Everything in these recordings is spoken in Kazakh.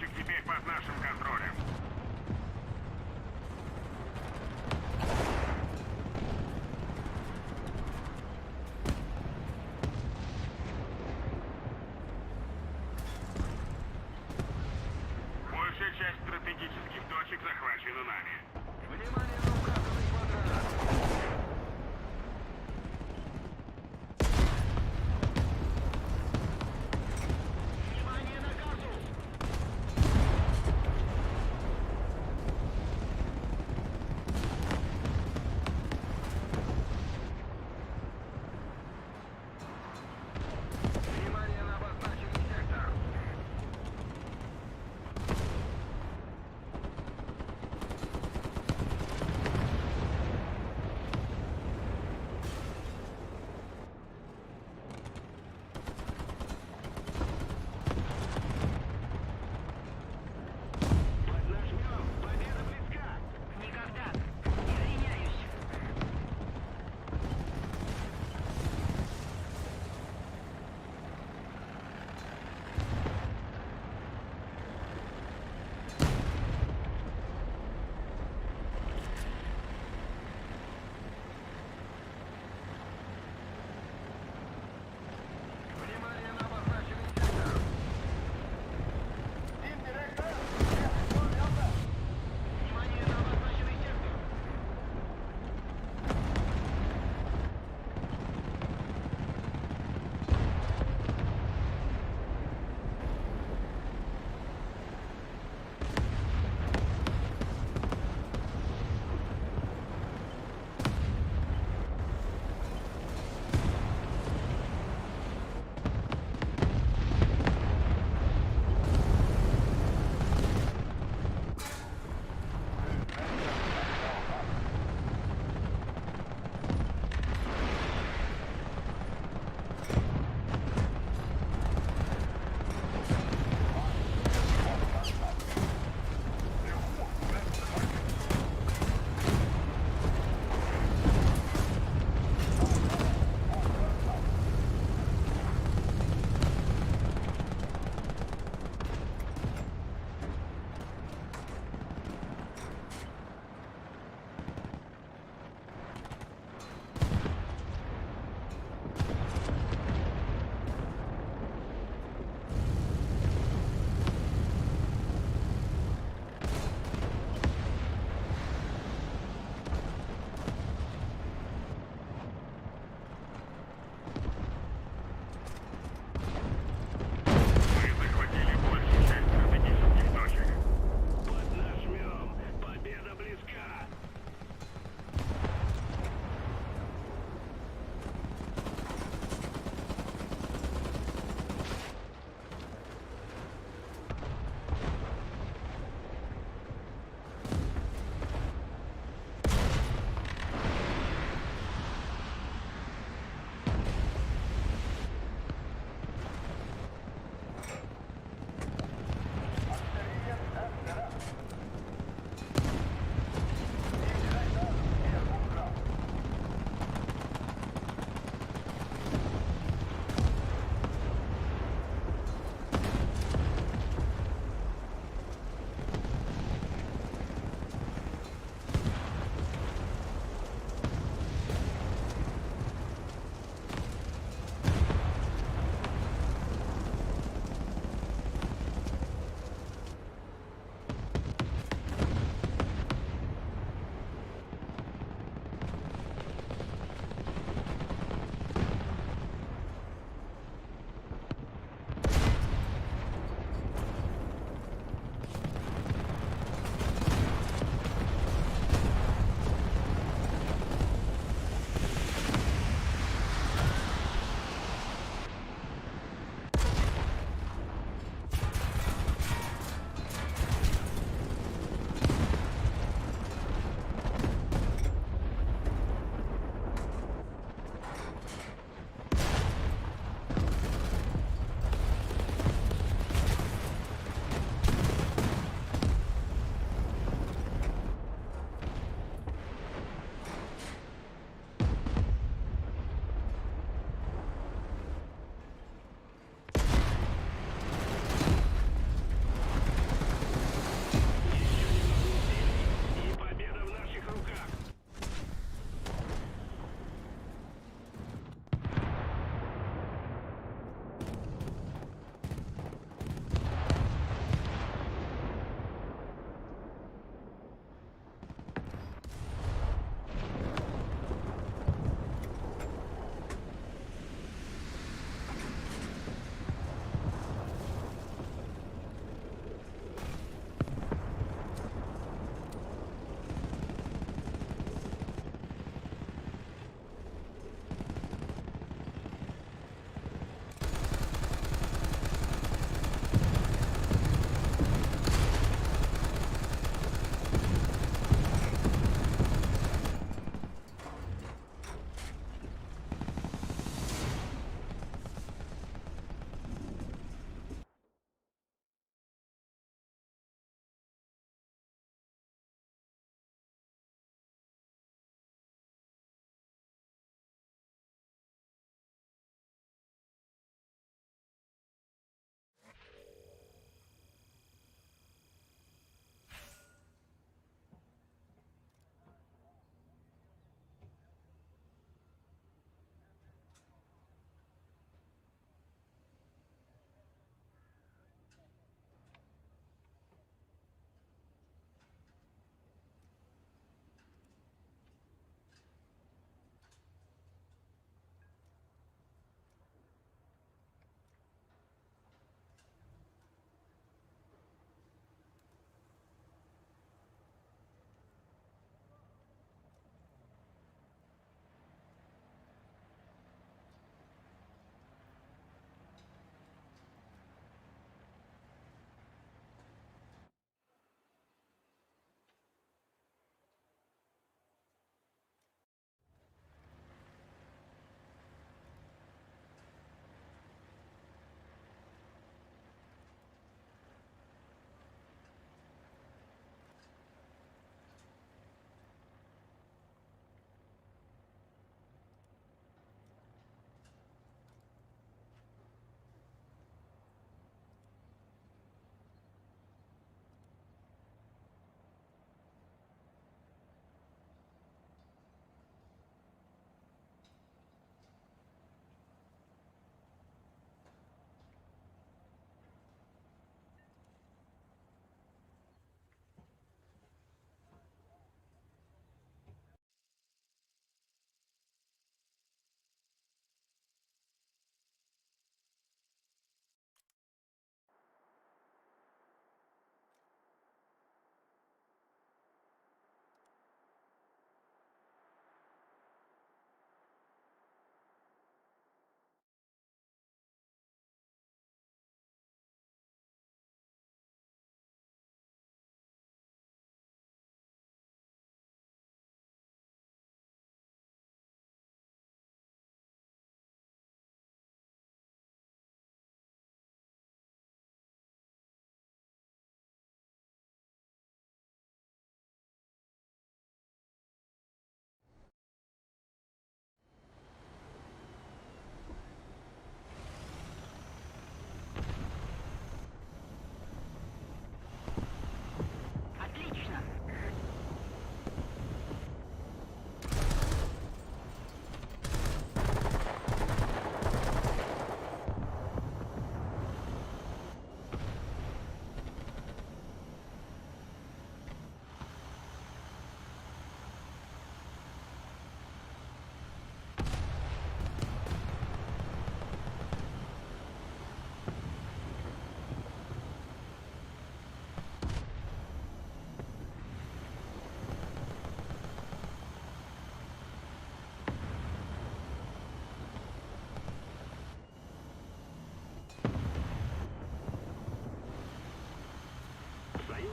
точек теперь под нашим контролем. Большая часть стратегических точек захвачена нами. Внимание на указанный квадрат! Внимание на карту!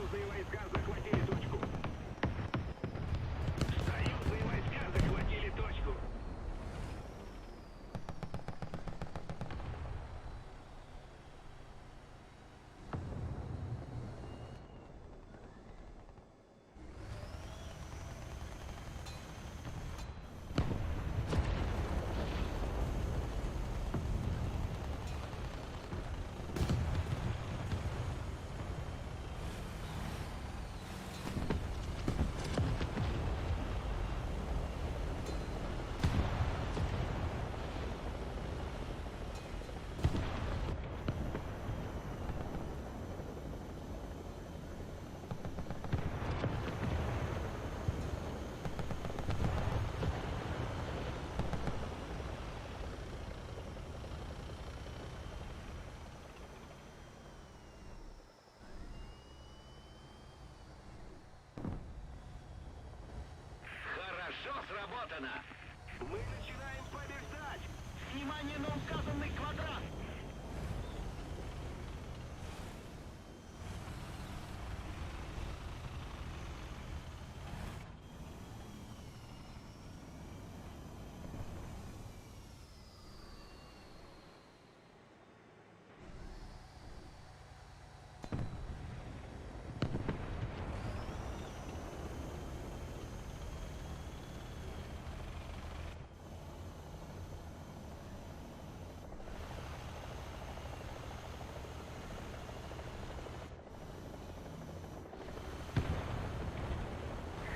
Союзные войска захватили точку. Союзные войска захватили точку. Хорошо сработано! Мы начинаем побеждать. Внимание на указанный квадрат!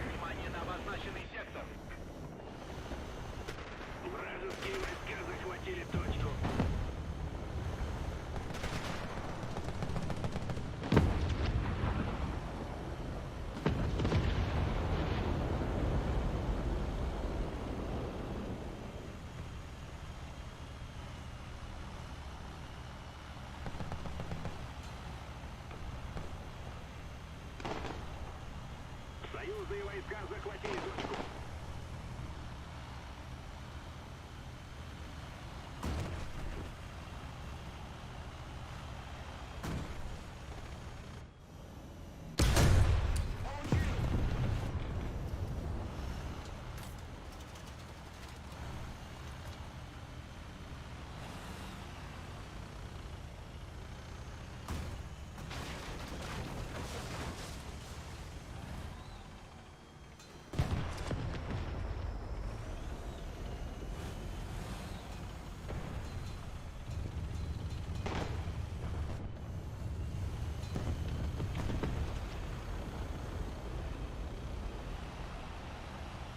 Внимание на обозначенный сектор! Вражеские войска захватили точку. Союзные войска захватили точку.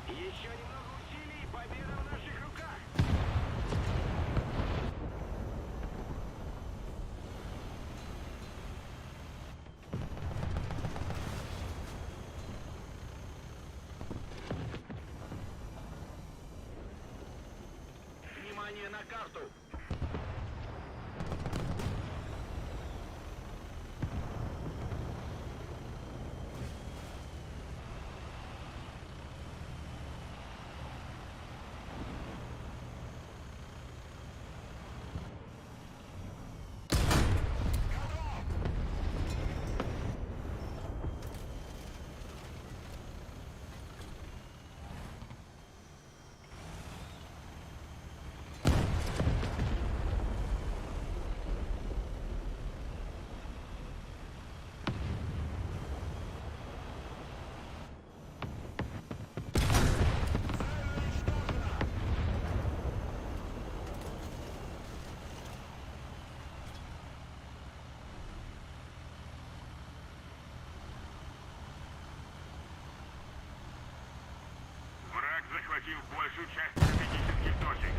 Еще немного усилий, и победа в наших руках. Внимание на карту! Враг захватил большую часть стратегических точек.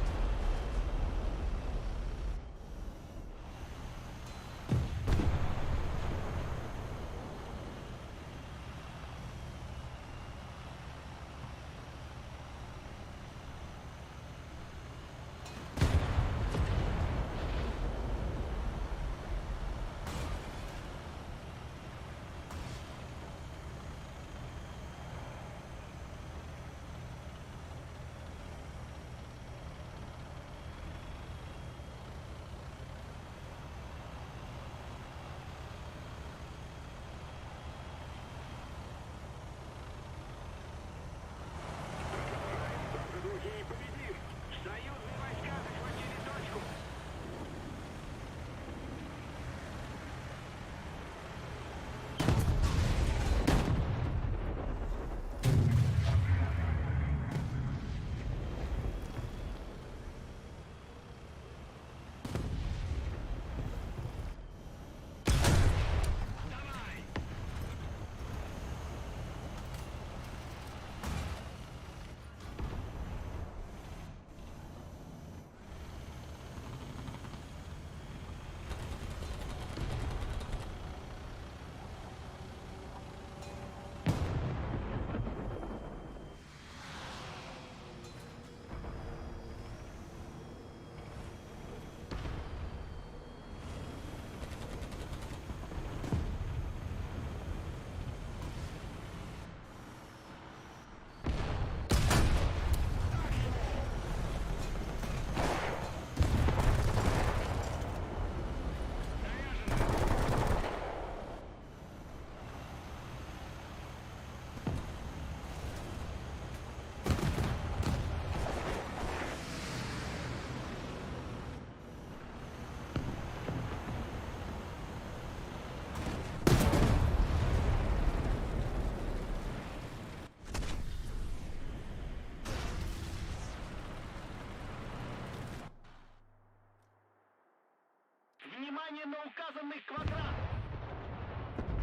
Внимание на указанный квадрат!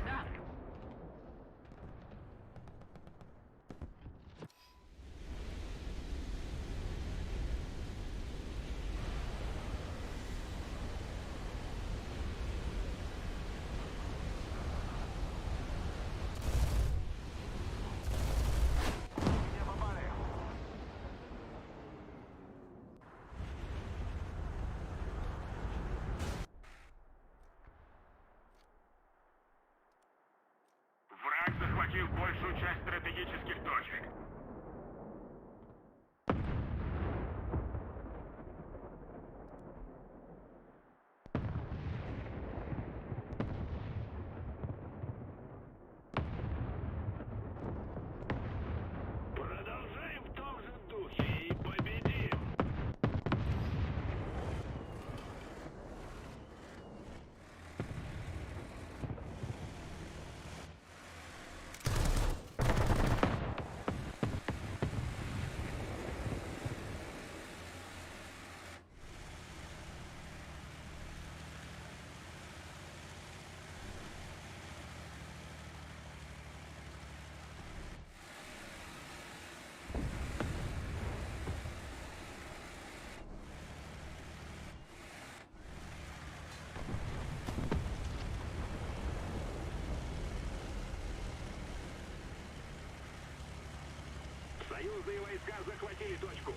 Да. Где попали? Враг захватил большую часть стратегических точек. Продолжаем в том же духе и победим! Союзные войска захватили точку.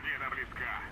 Победа близка.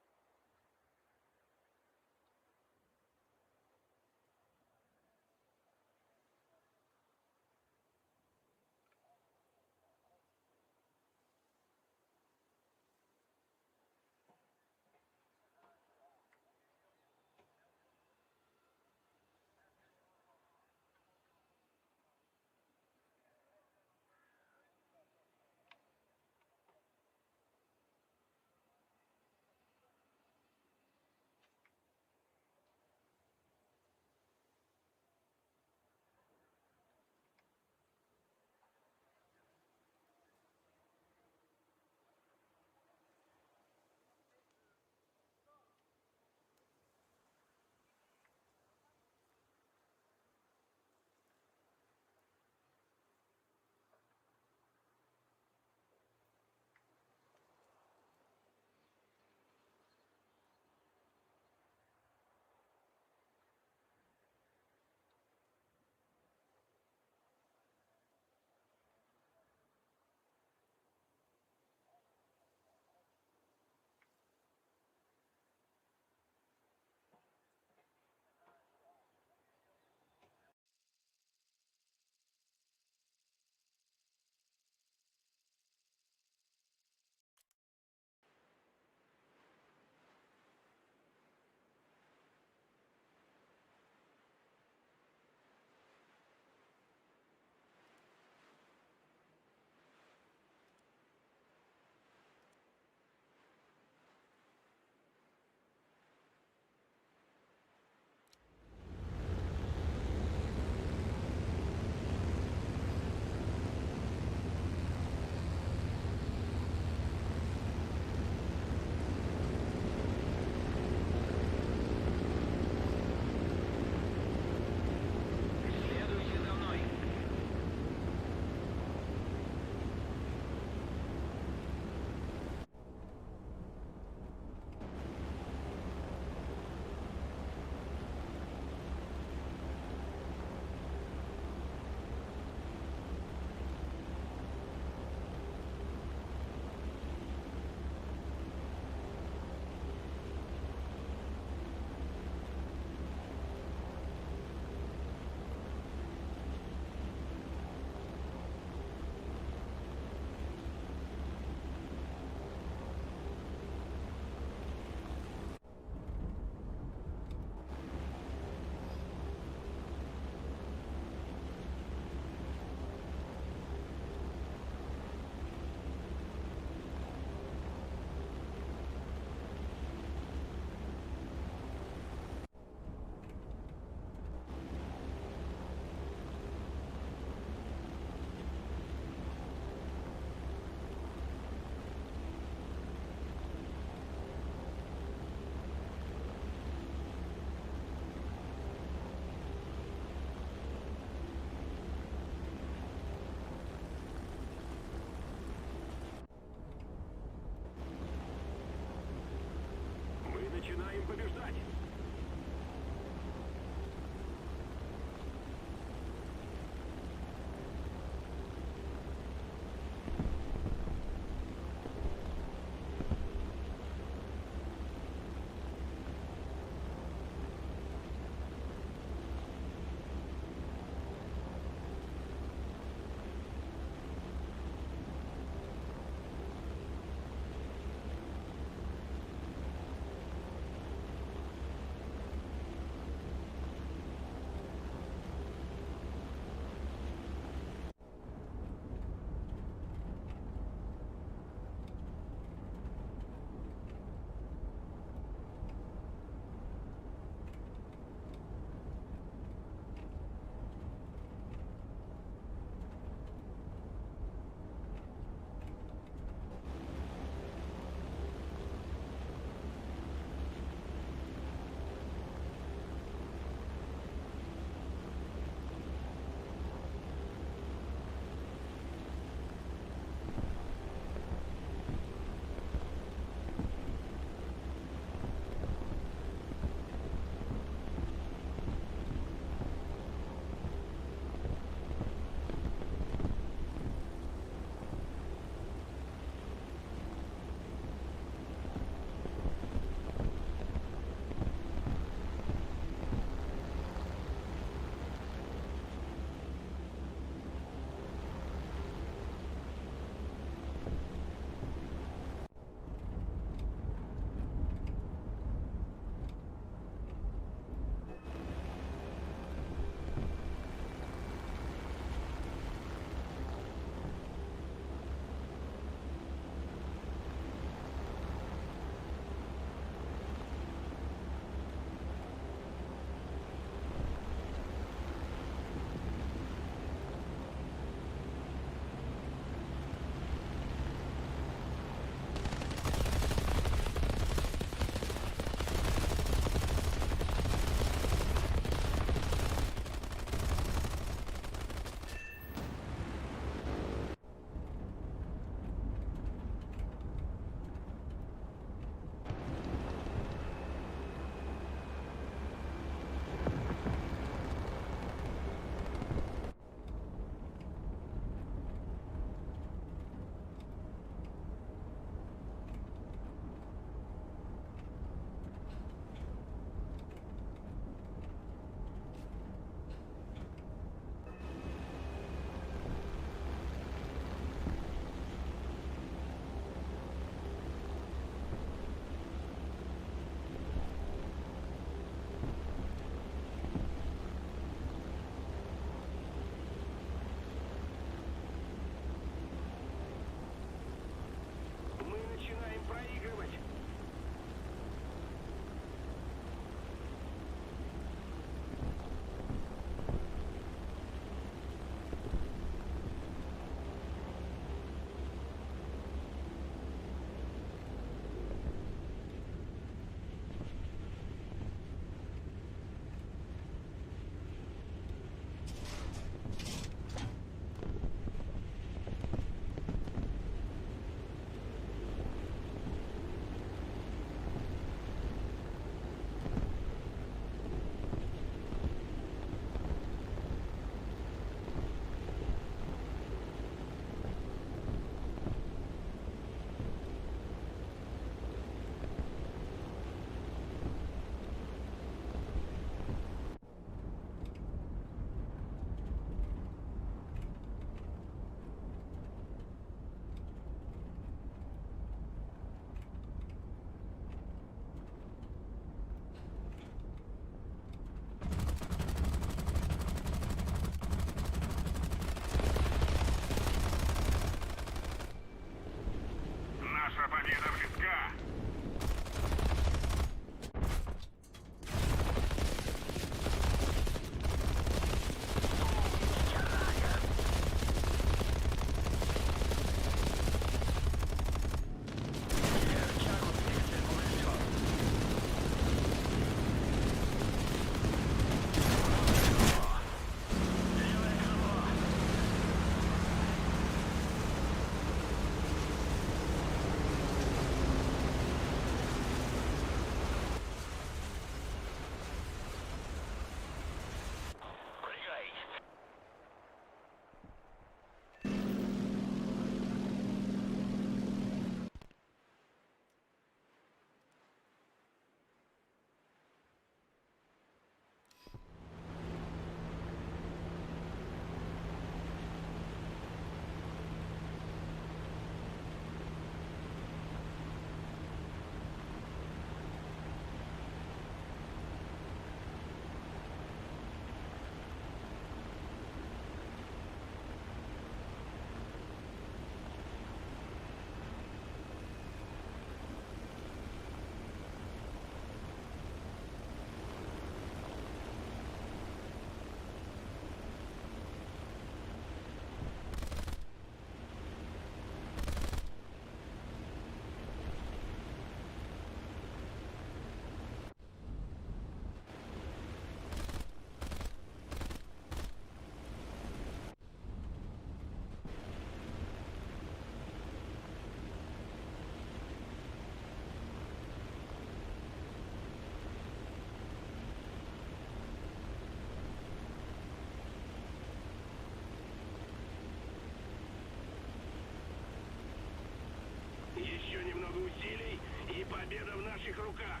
Победа в наших руках!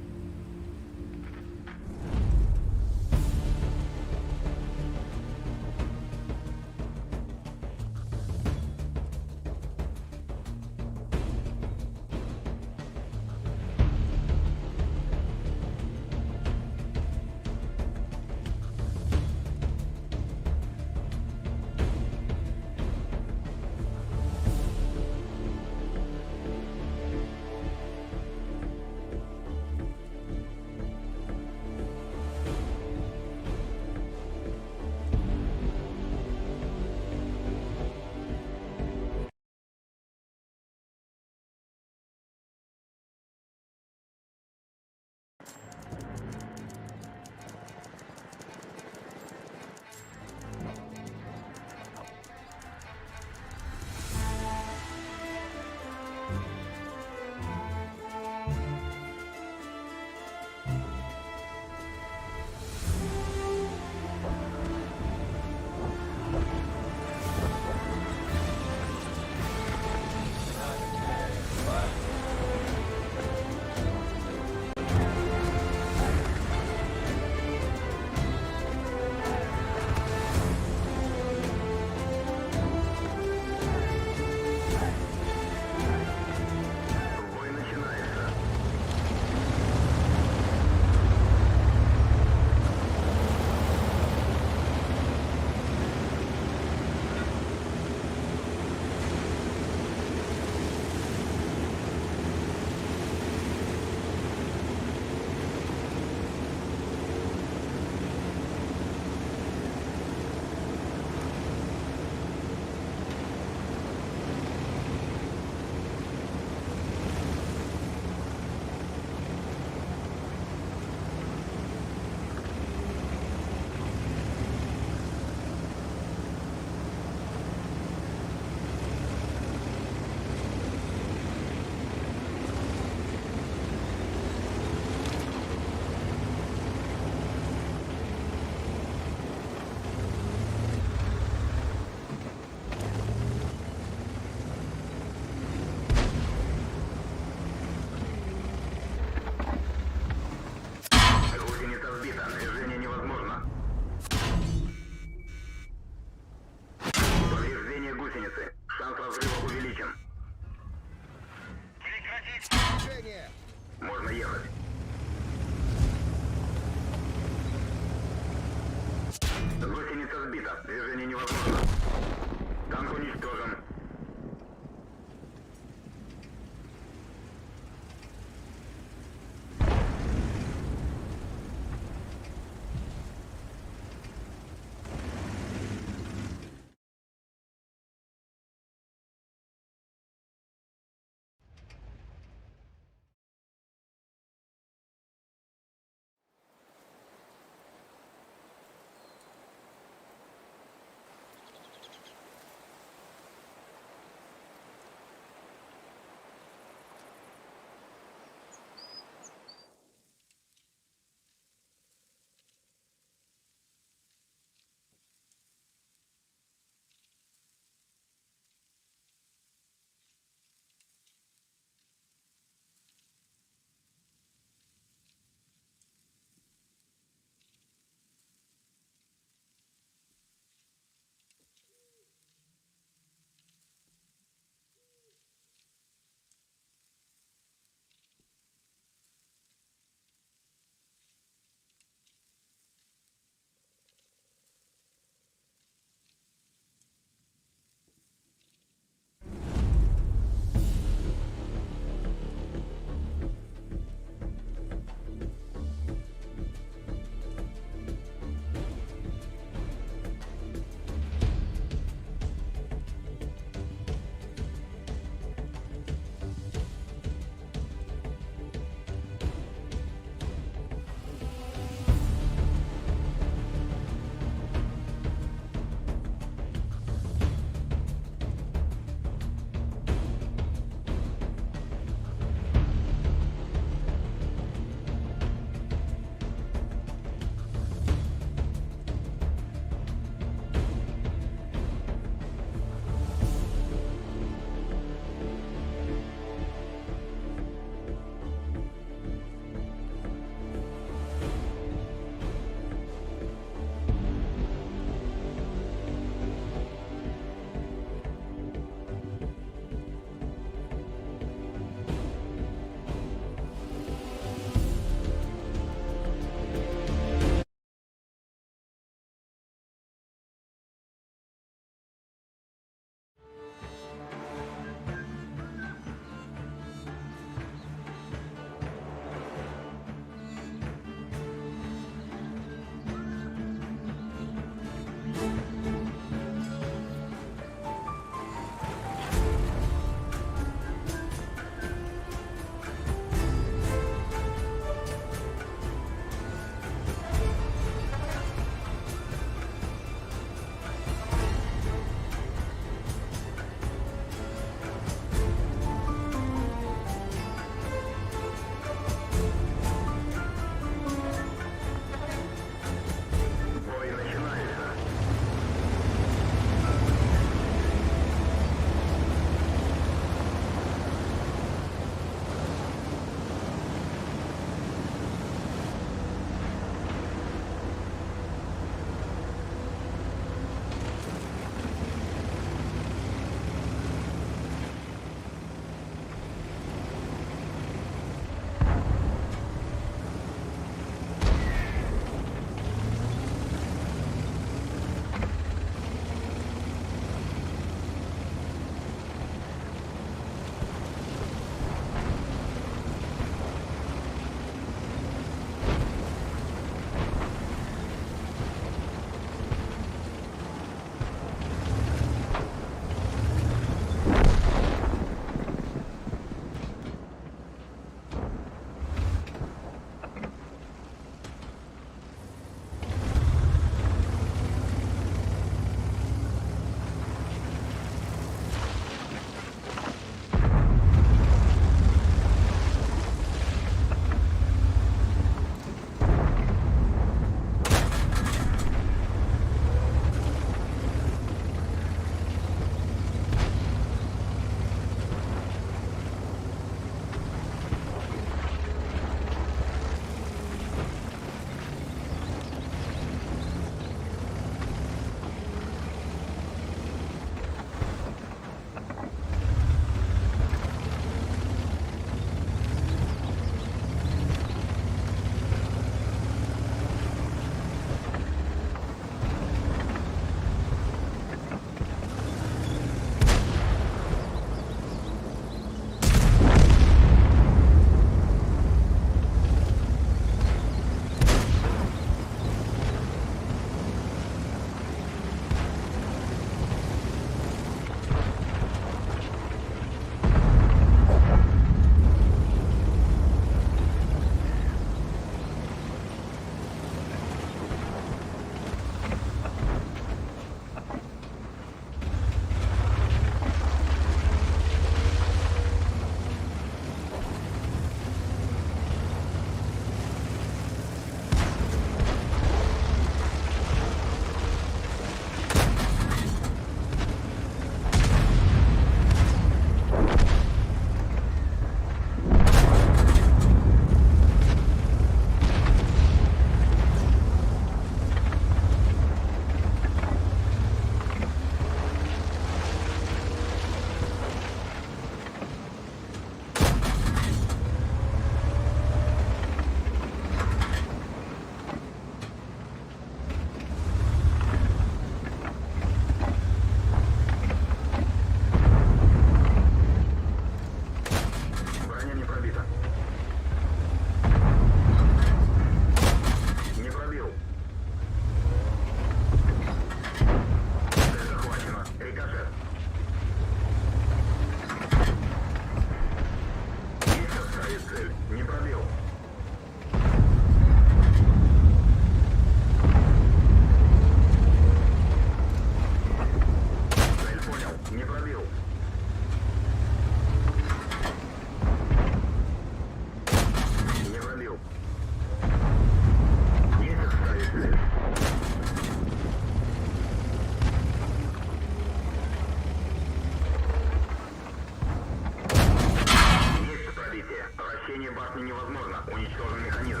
невозможно. Уничтожен механизм.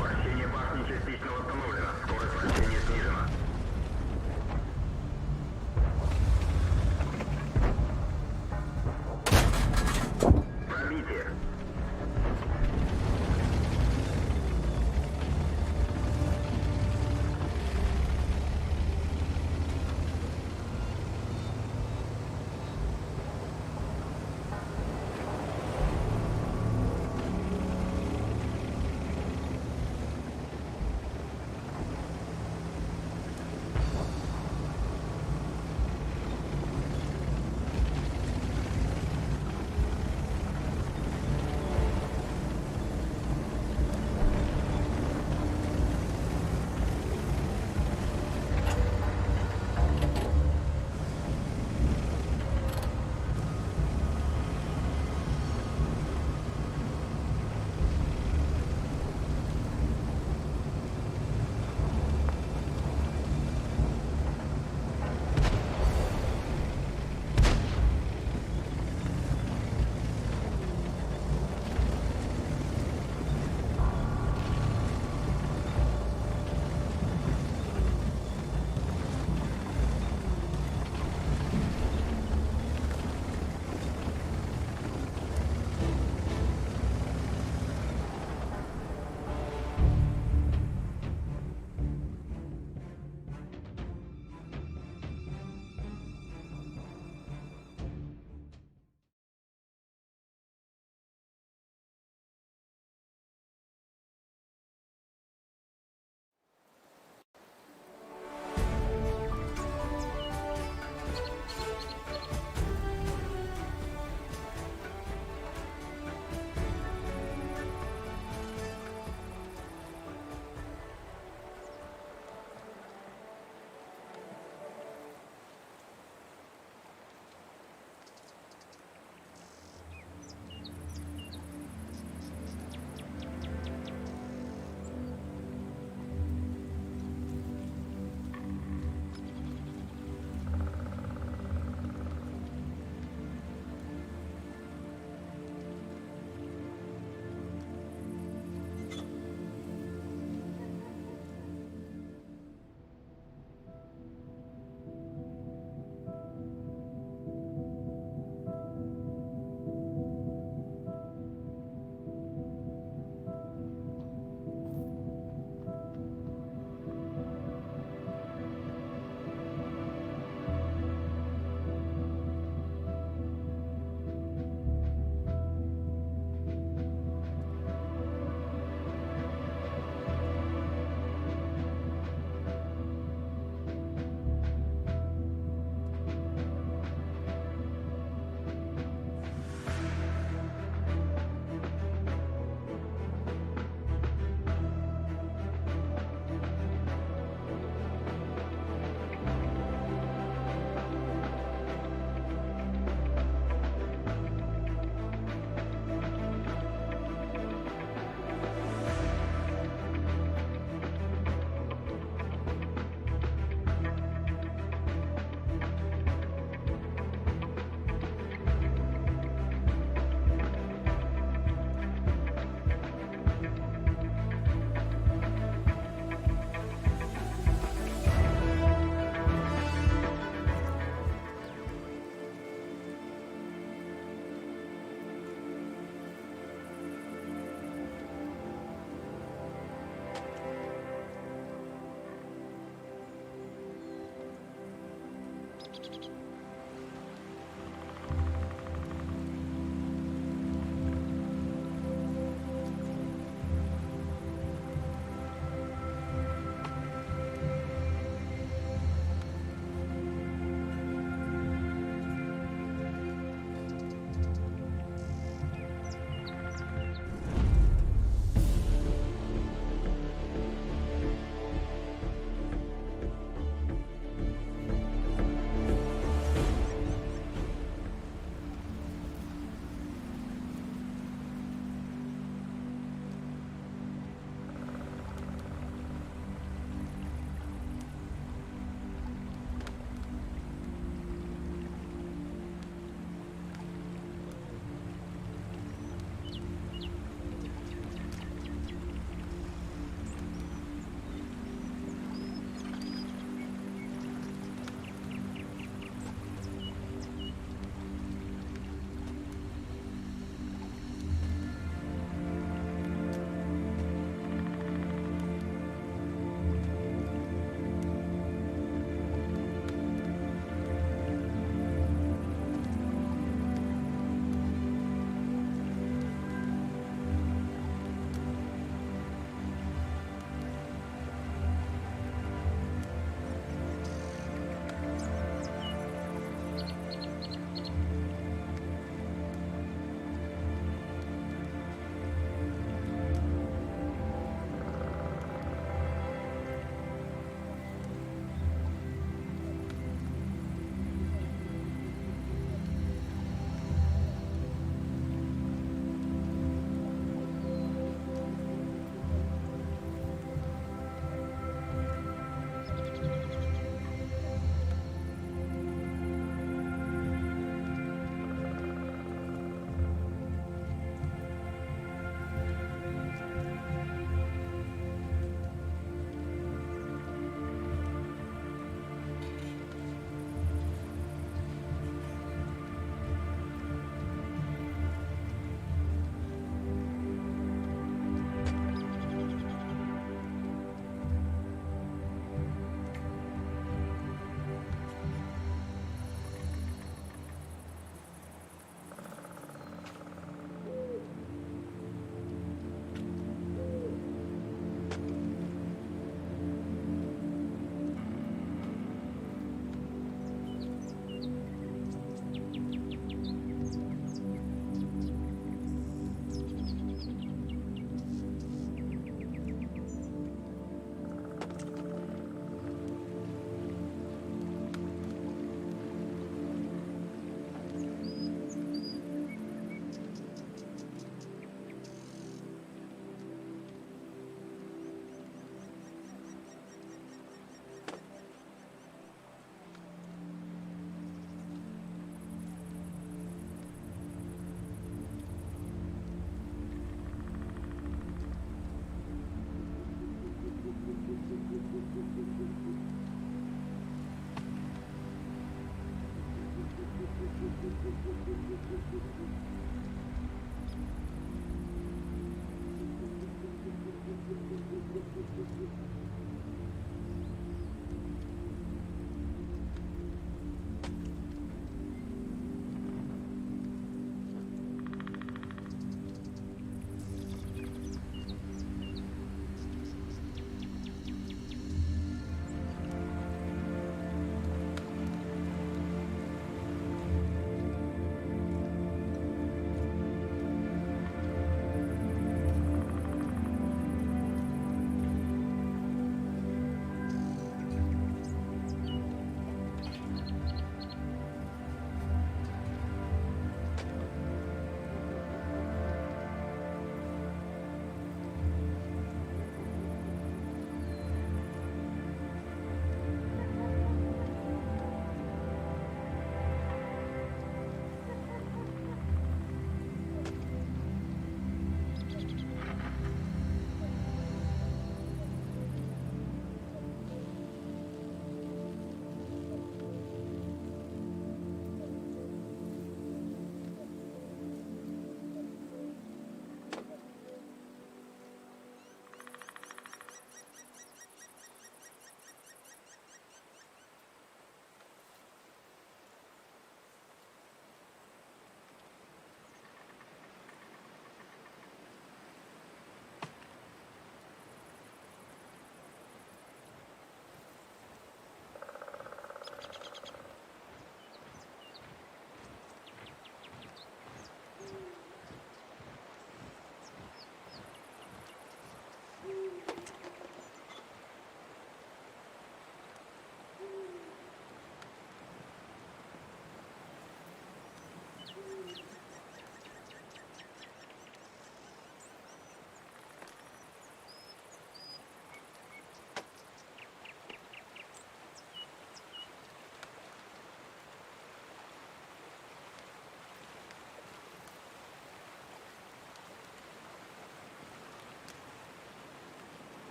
Вращение башни частично восстановлено. Скорость вращения снижена.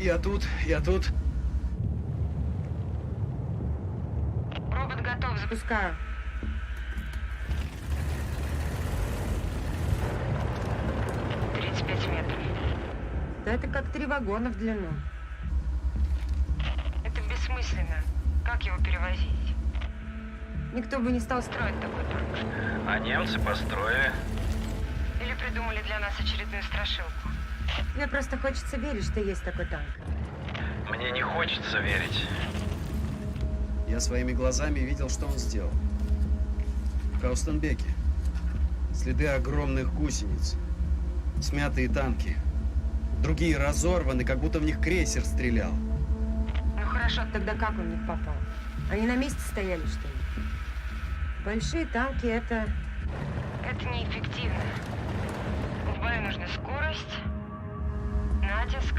Я тут, я тут. Робот готов, запускаю. «35 метров. Да это как 3 вагона в длину. Это бессмысленно. Как его перевозить? Никто бы не стал строить такой танк. А немцы построили. Или придумали для нас очередную страшилку. Мне просто хочется верить, что есть такой танк. Мне не хочется верить. Я своими глазами видел, что он сделал. В Хаустенбеке. Следы огромных гусениц. Смятые танки. Другие разорваны, как будто в них крейсер стрелял. Ну хорошо, тогда как он в них попал? Они на месте стояли, что ли? Большие танки это неэффективно. В бою нужна скорость, натиск,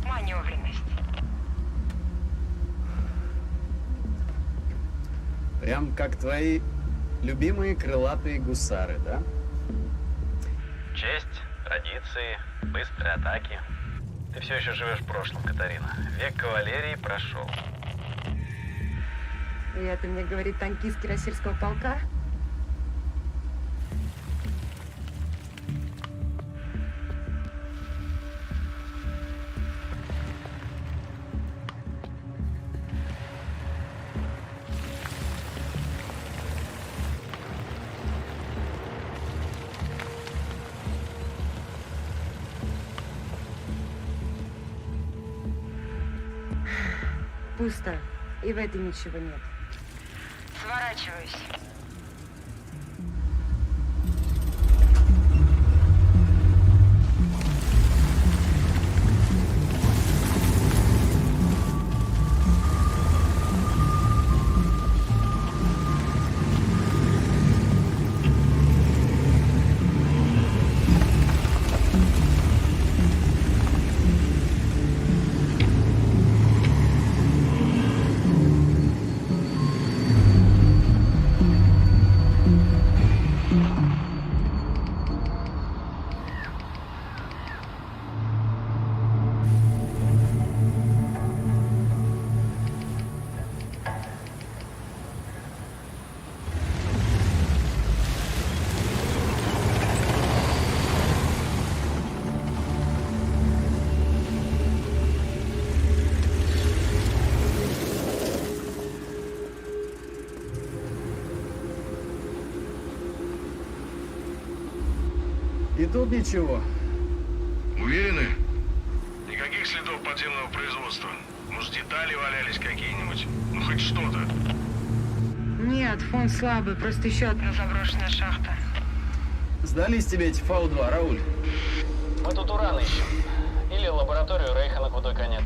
маневренность. Прям как твои любимые крылатые гусары, да? Честь, традиции, быстрые атаки. Ты все еще живешь в прошлом, Катарина. Век кавалерии прошел. И это мне говорит танкист Кирасирского полка? Пусто. И в этой ничего нет. Сворачиваюсь. И тут ничего. Уверены? Никаких следов подземного производства. Может, детали валялись какие-нибудь? Ну, хоть что-то. Нет, фон слабый, просто еще одна заброшенная шахта. Сдались тебе эти Фау-2, Рауль? Мы тут уран ищем. Или лабораторию Рейха на худой конец.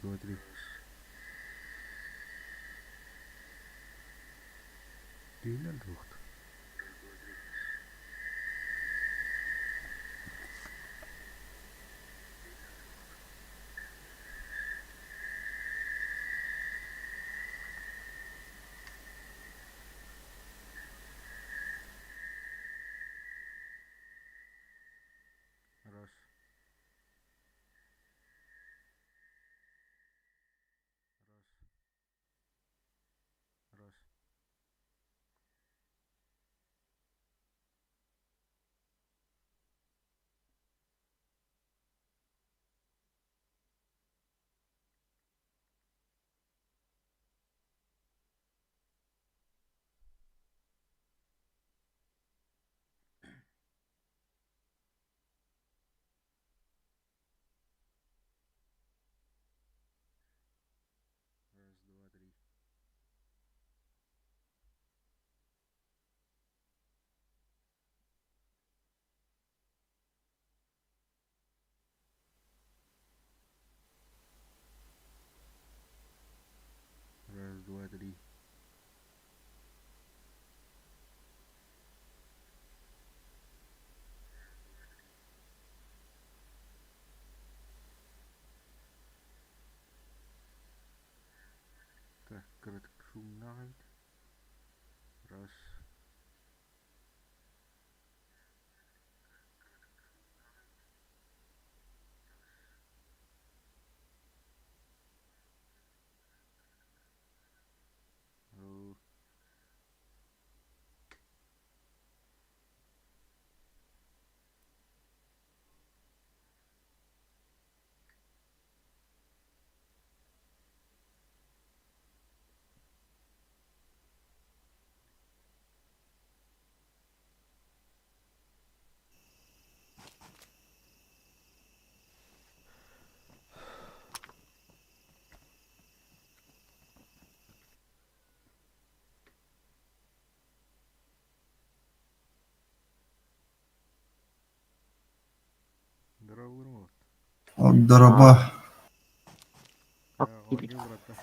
два, три. Değiller de yoktu. Раз. Раз. Раз, два, три. Раз, два, три. Так, коротко шумнает. Раз. О. Здорово, Гурмов. Здорово. Я гонил, брата.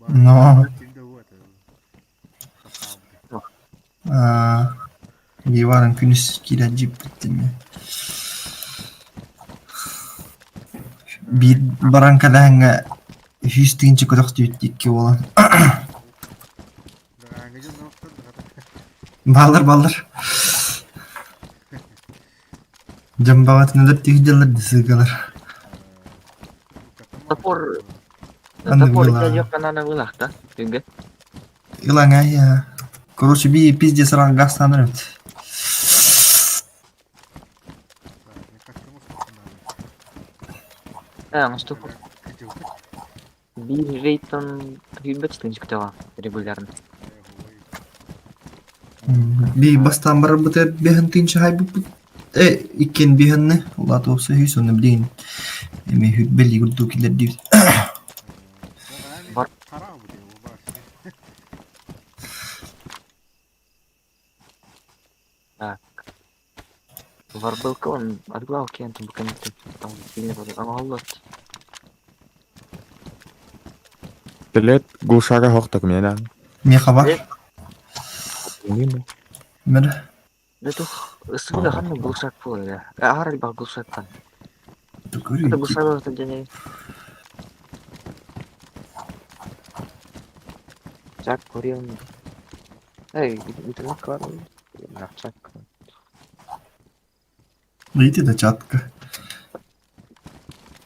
Но Всегда вот это. Иван күнүс кирәҗип биттеме? Bir баранкадан 100 тыгынчы көтөктү үттүккө болот. Дагы жөн ноктор Балдар. Жамбагатында тигдилер дисегалар. Topor Anda topor была. itu kan anak ulah ta juga Илаңа я. Короче, би пиздец ран гастаныр бит. mas topor bir rate-ын hübbet тынчык тела регулярно Би бастан бар бутер бехен тынчы хайбы. Икен бехенне. Ула топса хүйсөнө билин. Эме хүббели гүрдү килер дибит. Бар. var balkon отглал кенту буканты там сильно там голод Телет гушага хоқтак менен. Ме хабар? Эмне? Мер. это ысыгы ханны булшак болду я арал баг булшактан это Көрү. булшак это дене чак көрөм интернет бар чак Видите, да чатка.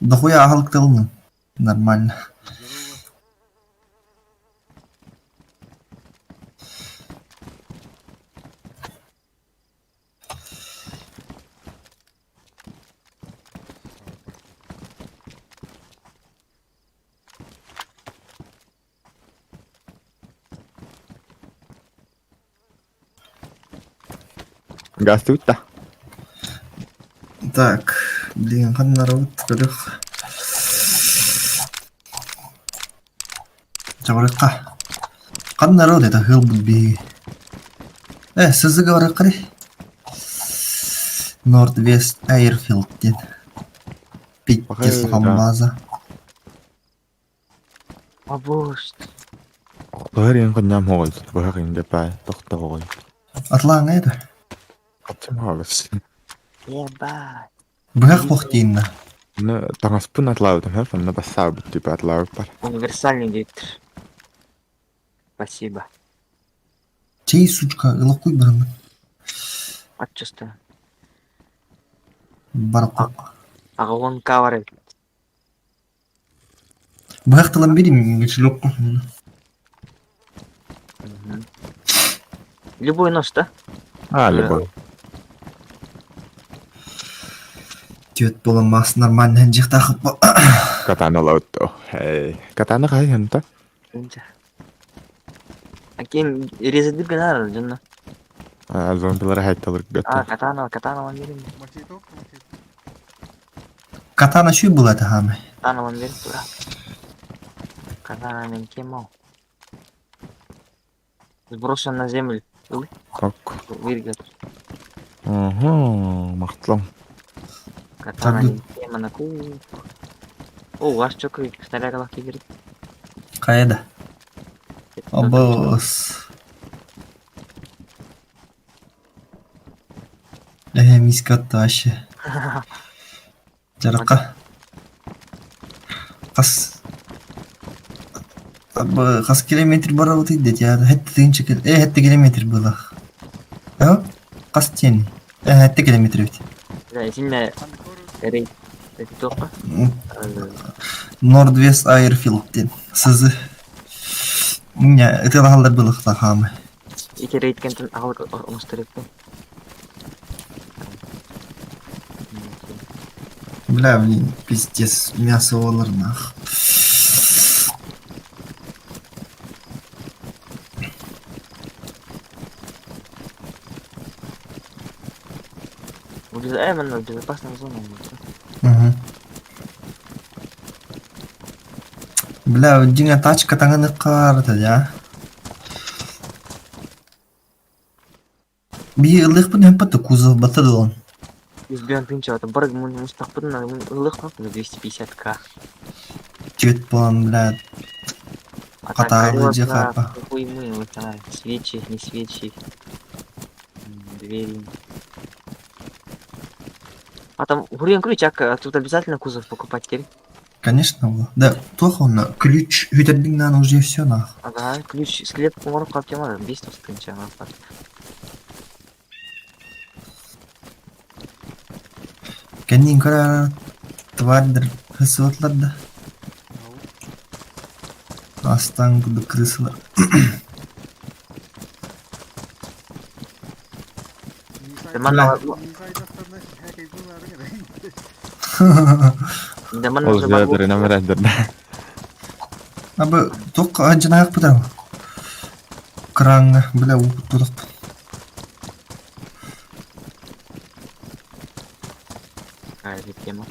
Дохуя ахалктылны. Нормально. Газ tutта. Так, блин, ханнарабыт көрөк. Жабырыкка. Ханнарабыт это хылбыт би. Сызыгы бар акыры. Northwest Airfield ден. Питте Охай, салган да. база. Абош. Оқтогоор энэ гоням хогол бохог ингэ бай тогтоогоо. Атлаан это. Атчим хагас. Ебать. Бэхэх бохтиинна. Нэ тагаспун атлаа юм хаа на басаа бити батлаа бар. Универсальный диктор. Спасибо. Чей сучка ылыкуй барам. Отчасти. Барко. Ага он кавар. Бэхэх талан бирим мичлок. Любой нож, да? Любой. Тёт боламас нормально ханжих тахып. Катана лото. Катана хай ханта. Инжа. Акин резидир гэнаар жана. Зомбилар хайталар гата. Катана ван берем. Мачете, мачете. Катана шүй была тахаме. Катана ван берем тура. Катана мен кемал. Сброшен на землю. Ок. Виргат. Махтлам. Катана Так, мен кема на ку. О, ваш чокры снаряга кибер. Кайда. Обос. Мискатта аще. Жарака. Қас километр бара өтейді деді. Хәтті километр было. Қас тен. Хәтті километр өтейді. Да, сильно рейд. Это только. Нордвест Айрфилд ден. Сызы. Это ғалдар было қтақамы. Эти рейд кентен алып мустарек. Бля, блин, пиздец. Мясо олар нах. Именно в безопасной зоне. Бля, динга тачка таңаны қарды, я. Бие ылық бұн әмпатты кузов батады он. Избиян пинчата, бараг мустақпыдын ылық қап, 250к. Чет болан, бля. Қатағы же қапа. Свечи, не свечи. Двери. А там Гурьен ключ, а тут обязательно кузов покупать теперь? Конечно, было. Да, плохо он, ключ, наверное, уже все нах. Ага, ключ, скелет поморок оптимально, бейство скринча на факт. Кәнен кара твардыр хысытлар да. Астан күді крысылар. Ол жадыр намерадыр. Абы тоқ ажынақ бұдар. Краңы, бля, ұпыттылық. Какая тема?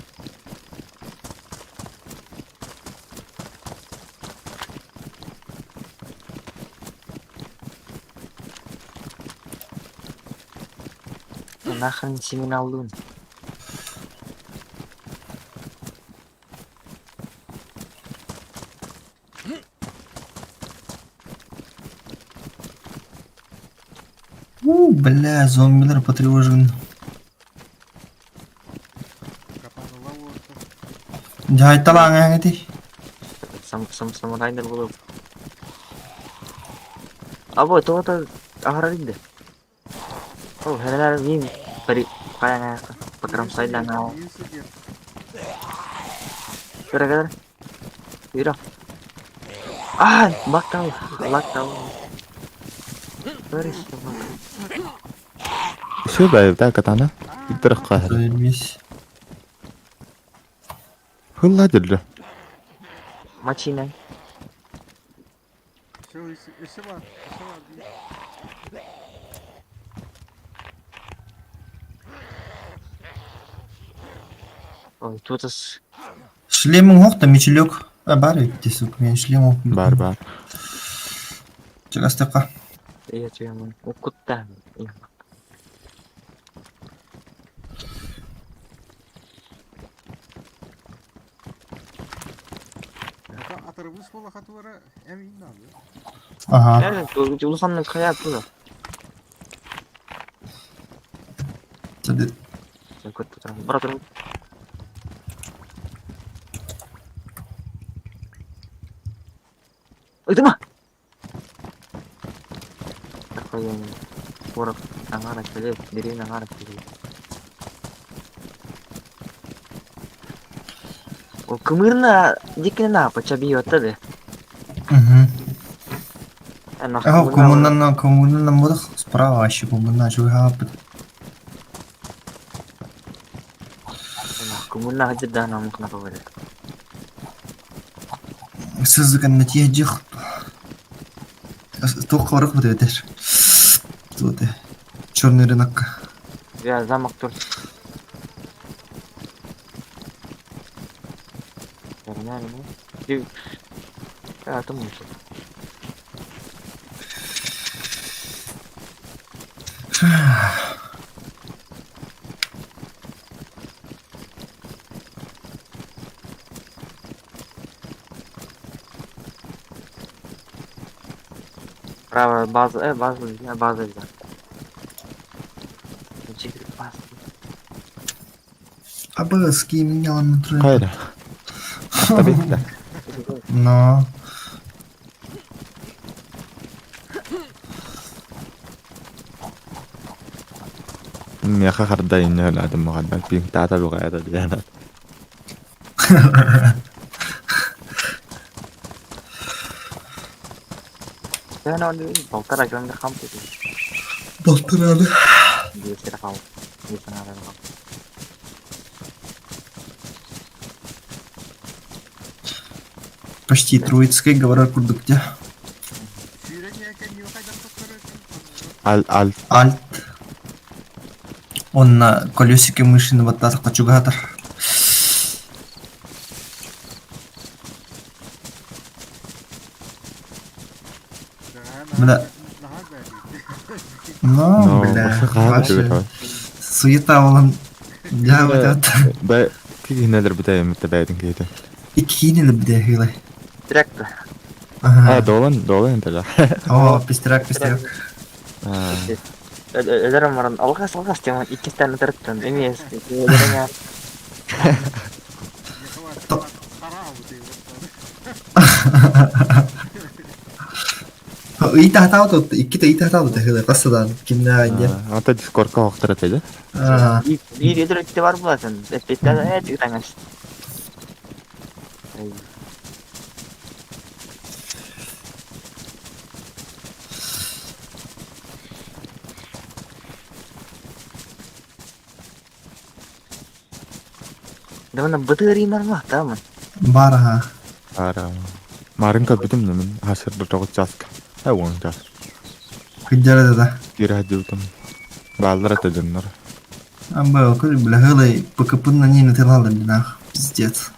Нахрен семена лун. Бля, зомбилер потревожен. Жай талаң әңеті. Самурайдер болып. Абой, тоғыта ағырар еді. О, хәләләр мен бір қаян аяққа. Пакырам сайдан ау. Кірі. Үйра. Бақтау. Көресті бақ. Все байда катана. Иттірік қағыр. Ölmüş. Хылла ділді. Мачина. Все, işi var. Ой, тут с... Шлемің хоқта мечелек. Бар өтті, сук, мен шлем оқ. Бар. Чығастыққа. Я тебя укутаю. Atarımız bola katuvara emin abi. Aha. Nerede? Ulusan'ın kaya atıyor. Jadi Sen kötü tutarım. Bırak durun. Itu mah. Apa yang kurang nangar aja diri nangar aja. Oh kemirna jika na apa cabi yotta deh. Enak коммунан намудах справа еще коммунан что хапет. enak kemirna aja dah namun kenapa beda. Сызган натьяжих. Только ворох вот это. Тут черный рынок. Ya zamak tur. Karena ini di ya tuh musuh. Право база, база ya. Чик база. Абы ски менял на трое. Kayda. Tabii ki de. Но يا أخي خردا إنه لا دم خردا بين تعتا بغاية ديانا. Ya no, voltar a grande campo. болтырады. Dia kira kau. Dia tengah ada kau. Почти троицкой говорят курдукте. Şiirek yerken yok eden tutları. Al Альт. Он на колесике мыши на вот так качугатор. Бля. Ну, бля. Вообще. Суета olan. Ya вот это. Бай كي نادر بداية متباعدين كده. İki yine de bir de hile. Direkt de. Aha. Dolan انت لا. Oo, pistirak. Ederim var. Algas diyorum. İki tane tertten. Emies. Ederimnya. Kara avı diyor. İyi tahta oldu. İki de iyi tahta oldu. Hile kasadan. Kimle aynı. أنت ديسكورد كه اخترت ده. Aha. Bir direkt var bulasın. Bitti de di tangan. Mana betul mah taman. Baraha. Ara. Marin ka bitim naman hasir dotog chask. Ay won ta. Kejara da. Kira jutam. Балдара теденнер. Амбо, коли бля хилай, покапун на ней натирала нах. Пиздец.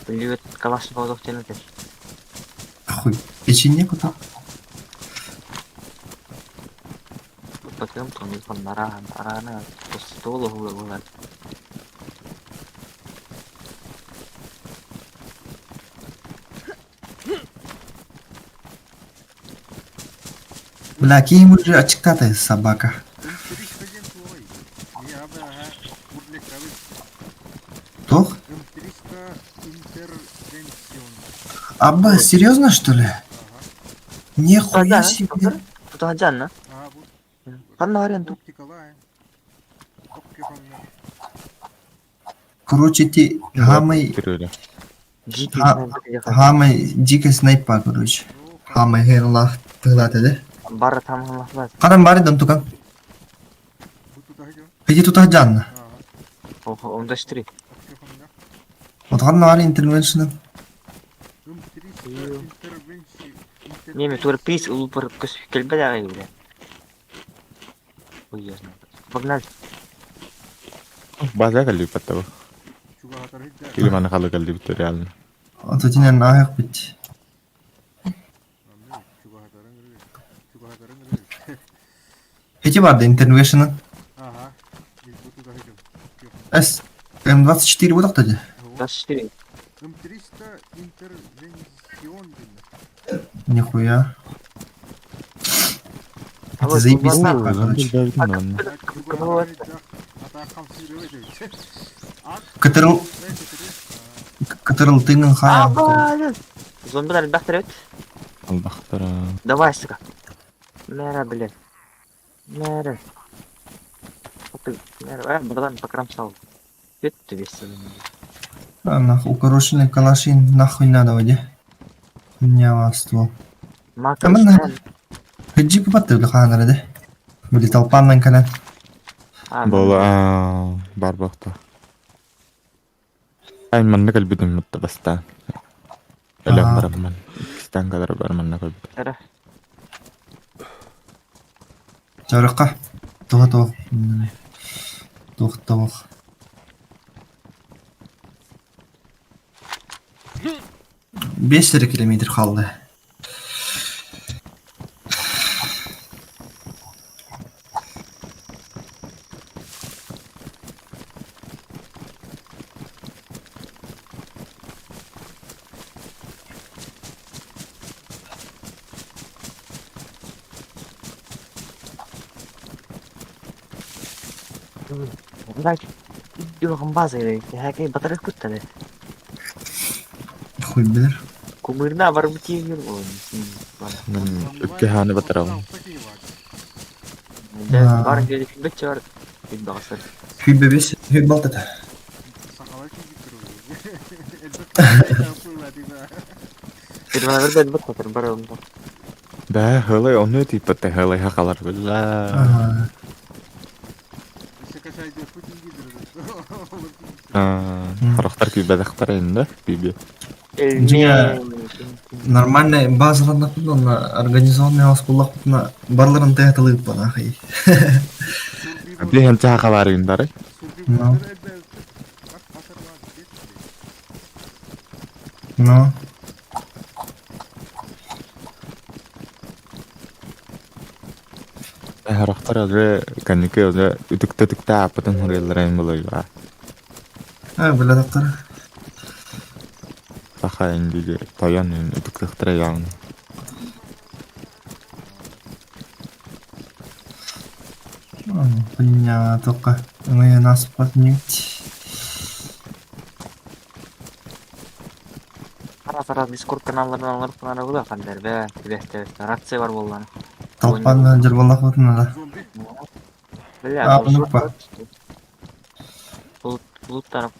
Привет, калашников тянуть. Хуй. Печенье куда? Потом там из нарана по столу гулять. Бля, кем уже очкатая собака. Ümtiriş твой. Я бы будлик равит. Тох? Ümtirişка интервенцион. Абба, серьезно что ли? Нихуя себе. Тут аджан, на? Ага, bu. Kan narin tu. Оптикалай. Оптикалай. Короче, ты хамай Кирюля. Jiki. хамай дикая снайпа, короче. Хамай херла тылаты, да? Bara tamam lah. Карам бари дам тукан. Butu daha jo. Иди тут аджан. Ага. Oh, onda stri. Оптикалай. Вот хан нари интервеншн. Ümtirişka интервенции. Nemi tur pis ulu per kus kelba da kayo udah. Oh iya. Pagnas. База калли паттава. Чуга хатар хидда. Или мана хала калли бит реально. Вот эти не нахер бить. Чуга хатарың рыгы. Чуга хатарың рыгы. Эти барды интервеншн. Ага. Biz butu daha jo. С М24 вот так-то. Das stri. М300 интервенцион деймін. Нихуя. А Это вот заебись зомби- нахуй, короче. Кытырыл тыгын хая. Блин! Зомбилар бақтырет. Алдақтар. Давай, сука. Мэра, блядь. Мэра. Мэра, братан, покромсал. Это ты весь. А, нахуй, укороченный калашин нахуй надо, воде. Хуйня ствол. Макрос. Хыджи попатты бля ханары, да? Вылетал паннан кален. Бұл бар бақта. Айн манна кәлбідім мұтты баста. Әлем барамын. Кістен кадар бар манна кәлбідім. Эра. Жарыққа. Тоғы. Тоғы. 5 километр қалды. Блядь. Юрган база керек. Хәкей батарек күттәле. Хуй білер. Кумырна бар бутиң юр. Мен үпке ханы батырауын. Бар деді бит чар. Бит багасыр. Хуй бебес. Хуй балтата. Ирмана бер бит батыр бар онда. Бә, хылай оны типті хылай хақалар білі. Харақтар күй бәдіқтар енді, бейбе. Нормальный базаларна кудна организованный ауспуллах кудна барларын таятылып бана хай. Білген чаға бар үйіндары. No. Харақтар өзі кәнеке өзі үтікті апытын хұрелерін бұлай ба. Біле тақтар. Саха енді тоян үтіктіқтірі яғын. Понятно, только мы нас поднять. Ара-сара Discord каналларынан алып кана була кандай бе. Бесте рация бар болган. Толпан жырбалақ вот надо. Бля, Унукпа. Булут тарап.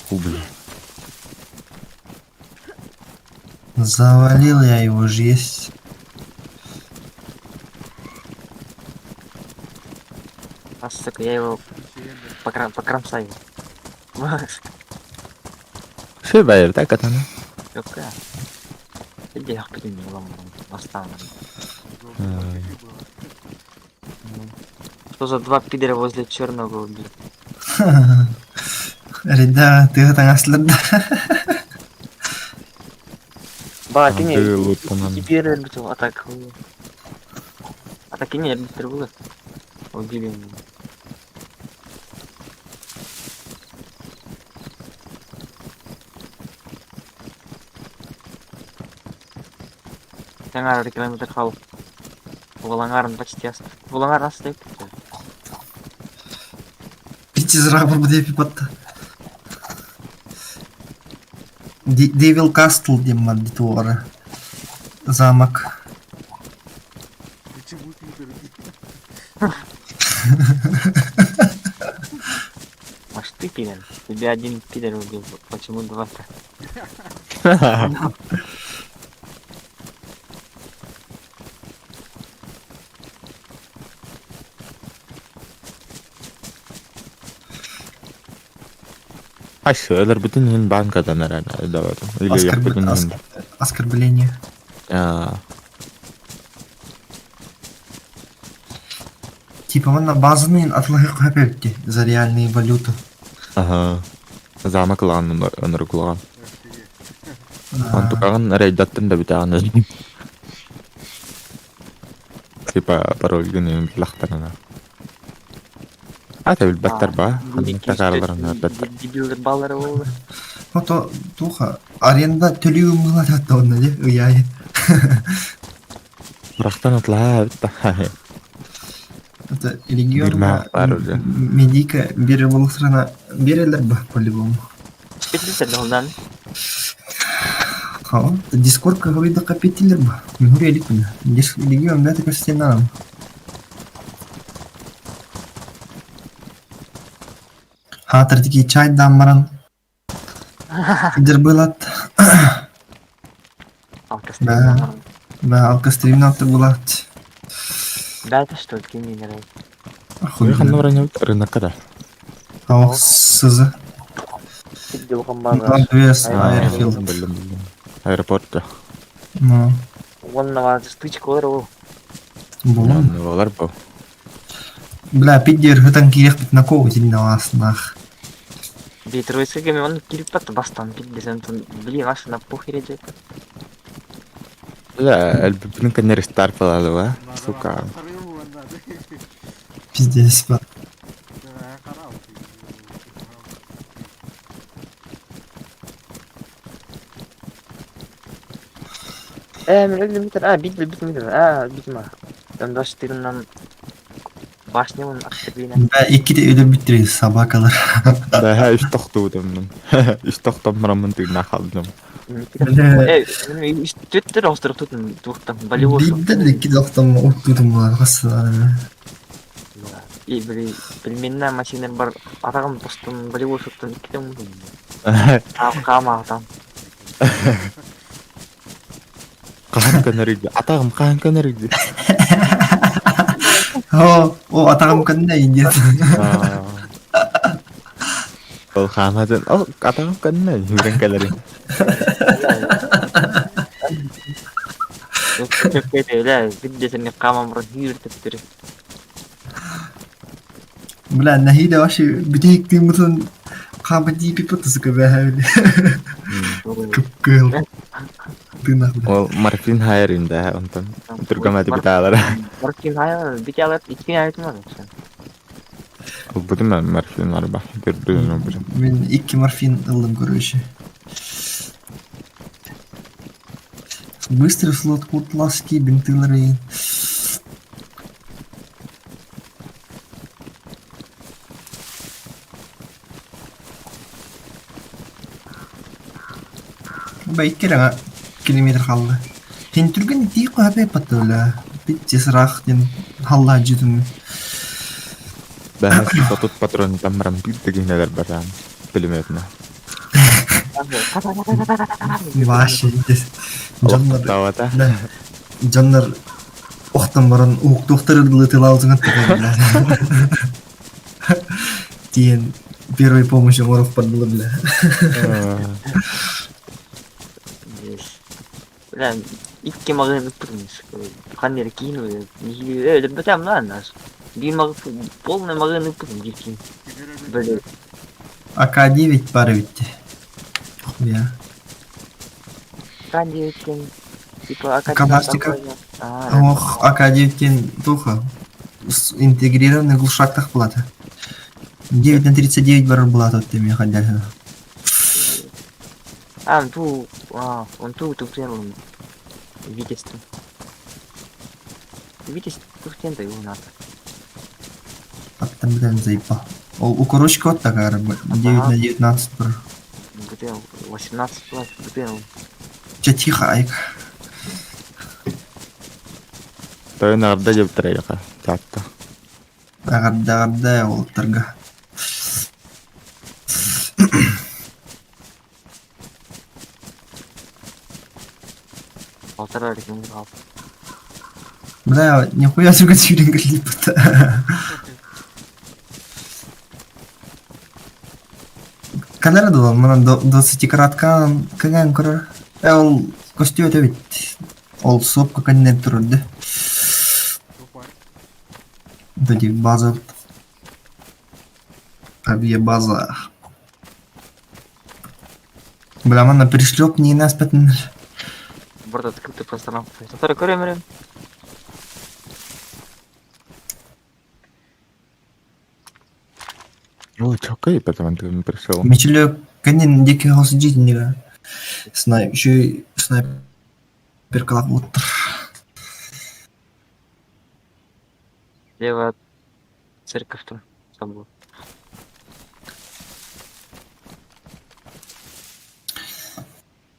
Хублі. Завалил я его же есть. Сука, я его покромсаю. Şey bayır da katana. Yok ya. Bir de yaptım ya lan бастан. Что за два пидора возле черного убили? Реда, ты это наследда. Ба, ты не. Лутанан. Теперь это атака. Атаки не арбитр было. Убили его. Жаңа километр қалып. Булаңарын почти асты. Булаңар асты. Пить из раба будет пипотта. Девил Кастл, Дима, Дитора. Замок. Маш ты пидор. Тебя один пидор убил. Почему два-то? Aşağılar bütün yine bankadan herhalde da var. Öyle yapıyordun. Оскорбление. Ya. Типа на базовые отлоги копейки за реальные валюты. Aha. Замок lan onları kullan. Mantukan reydattın da bir tane. Tipa parol günü lahtanana. Ата билбеттер ба? Хаммакта караларына билбеттер. Дебилдер баллары болду. Ото туха аренда төлөөгүм кылат атта онда же ыяй. Бырактан утла битта. Это регион Бирма бар уже. медика бери болсурана берелер ба по-любому. Специалисттер да ондан. Хаа, Дискордка кайда капитилер ба? Мен көрелик мына. Регион да така стенам. Хатырдыки чай дамбаран. Дер булат. Алкастер. Ба алкастримнатыр булат. Дата что кеминер. Хуйхан нураны рынокка да. Ах сызы. Сидел комбага. Адвес Airfield. Билdim. Аэропортта. Ну, Оннага стычка бар ол. бум. Олар бу. Бля, пидер хытан кирек бит на кого сильно аснах. Бейтер кеме он кирип батты бастан билдесен блин ашына похер эже. لا البنين كان ريستارت على وا سوكا Пиздец ба. Мен өлүм битме. Ондаш тиринен башнямын актыбина. Бля, икки де өлүп биттирген собакалар. да иш токтуудum иш токтомрамын тигна халдым Төттөр остырып тутун туктан болевой. Биддер икки доктом уттудум булар касына. Пельменна машинер бар атагым постун болевой шоттон икиден мундум. Камагдан. кахан канариди атагым кахан канариди О, атагам кандай инде. ол хамадан о атагым канай хүренкелери Көпкөйдө биддесин камам бар үйрөтүп берет. Бля, нахида вообще битек мутун кабади пипотасы кабахали. Кыл. Тына. ол морфин хайринде онтон тургамады биталар Морфин хайр биталар 2 айтмады. ол будем морфин бар ба көрдүм бир Мен икки морфин алдым короче. Быстрый слот куртласки бинтылары. Байкера километр қалды. Сен түрген ди қапай патола. Битте сырақ ден халла жидым. да сатут патрон тамрам битдегинелер барам билмедим Вообще дес. Жаннар. тавата Да. Жаннар оқтан баран уқ доқтырды тыл аузыңа тыгылды. Тиен первой помощи моров подбылы бля. Бля, 2 магын турмуш. Канер кийин өлүп бетем нанас. Бир маг полный магын турмуш дикин. Бля, АК-9 пары битти. Хуя. кандикен типа Кабастика. Ох, АК-9 туха. Интегрированный глушак так плата. 9 на 39 бар была тут теми ходя. он ту тренер. Витязь. Витязь тухтен да его надо. Аттан билен заипа. Ол укорочка вот такая 9 на 19 бар. Где 18 плат, где он? Че тихо айк. той нарда жептирейка татта Агарда ол тарга. Полтора реком грал. Бля, нихуя себе тюринг липа. Канара да мана 20 караткан каган кора. Ол костюм это ведь. Ол сопка каннеп турды. Вроде база. Авиа база. Бля, мана пришлёп не нас пятн. Борт открытый пространство. Который коремерен. О, чокай, потому что он пришел. Мечелек, конен дикий хаос жизни. Еще и снайпер колобутер. Слева от церковь там собой.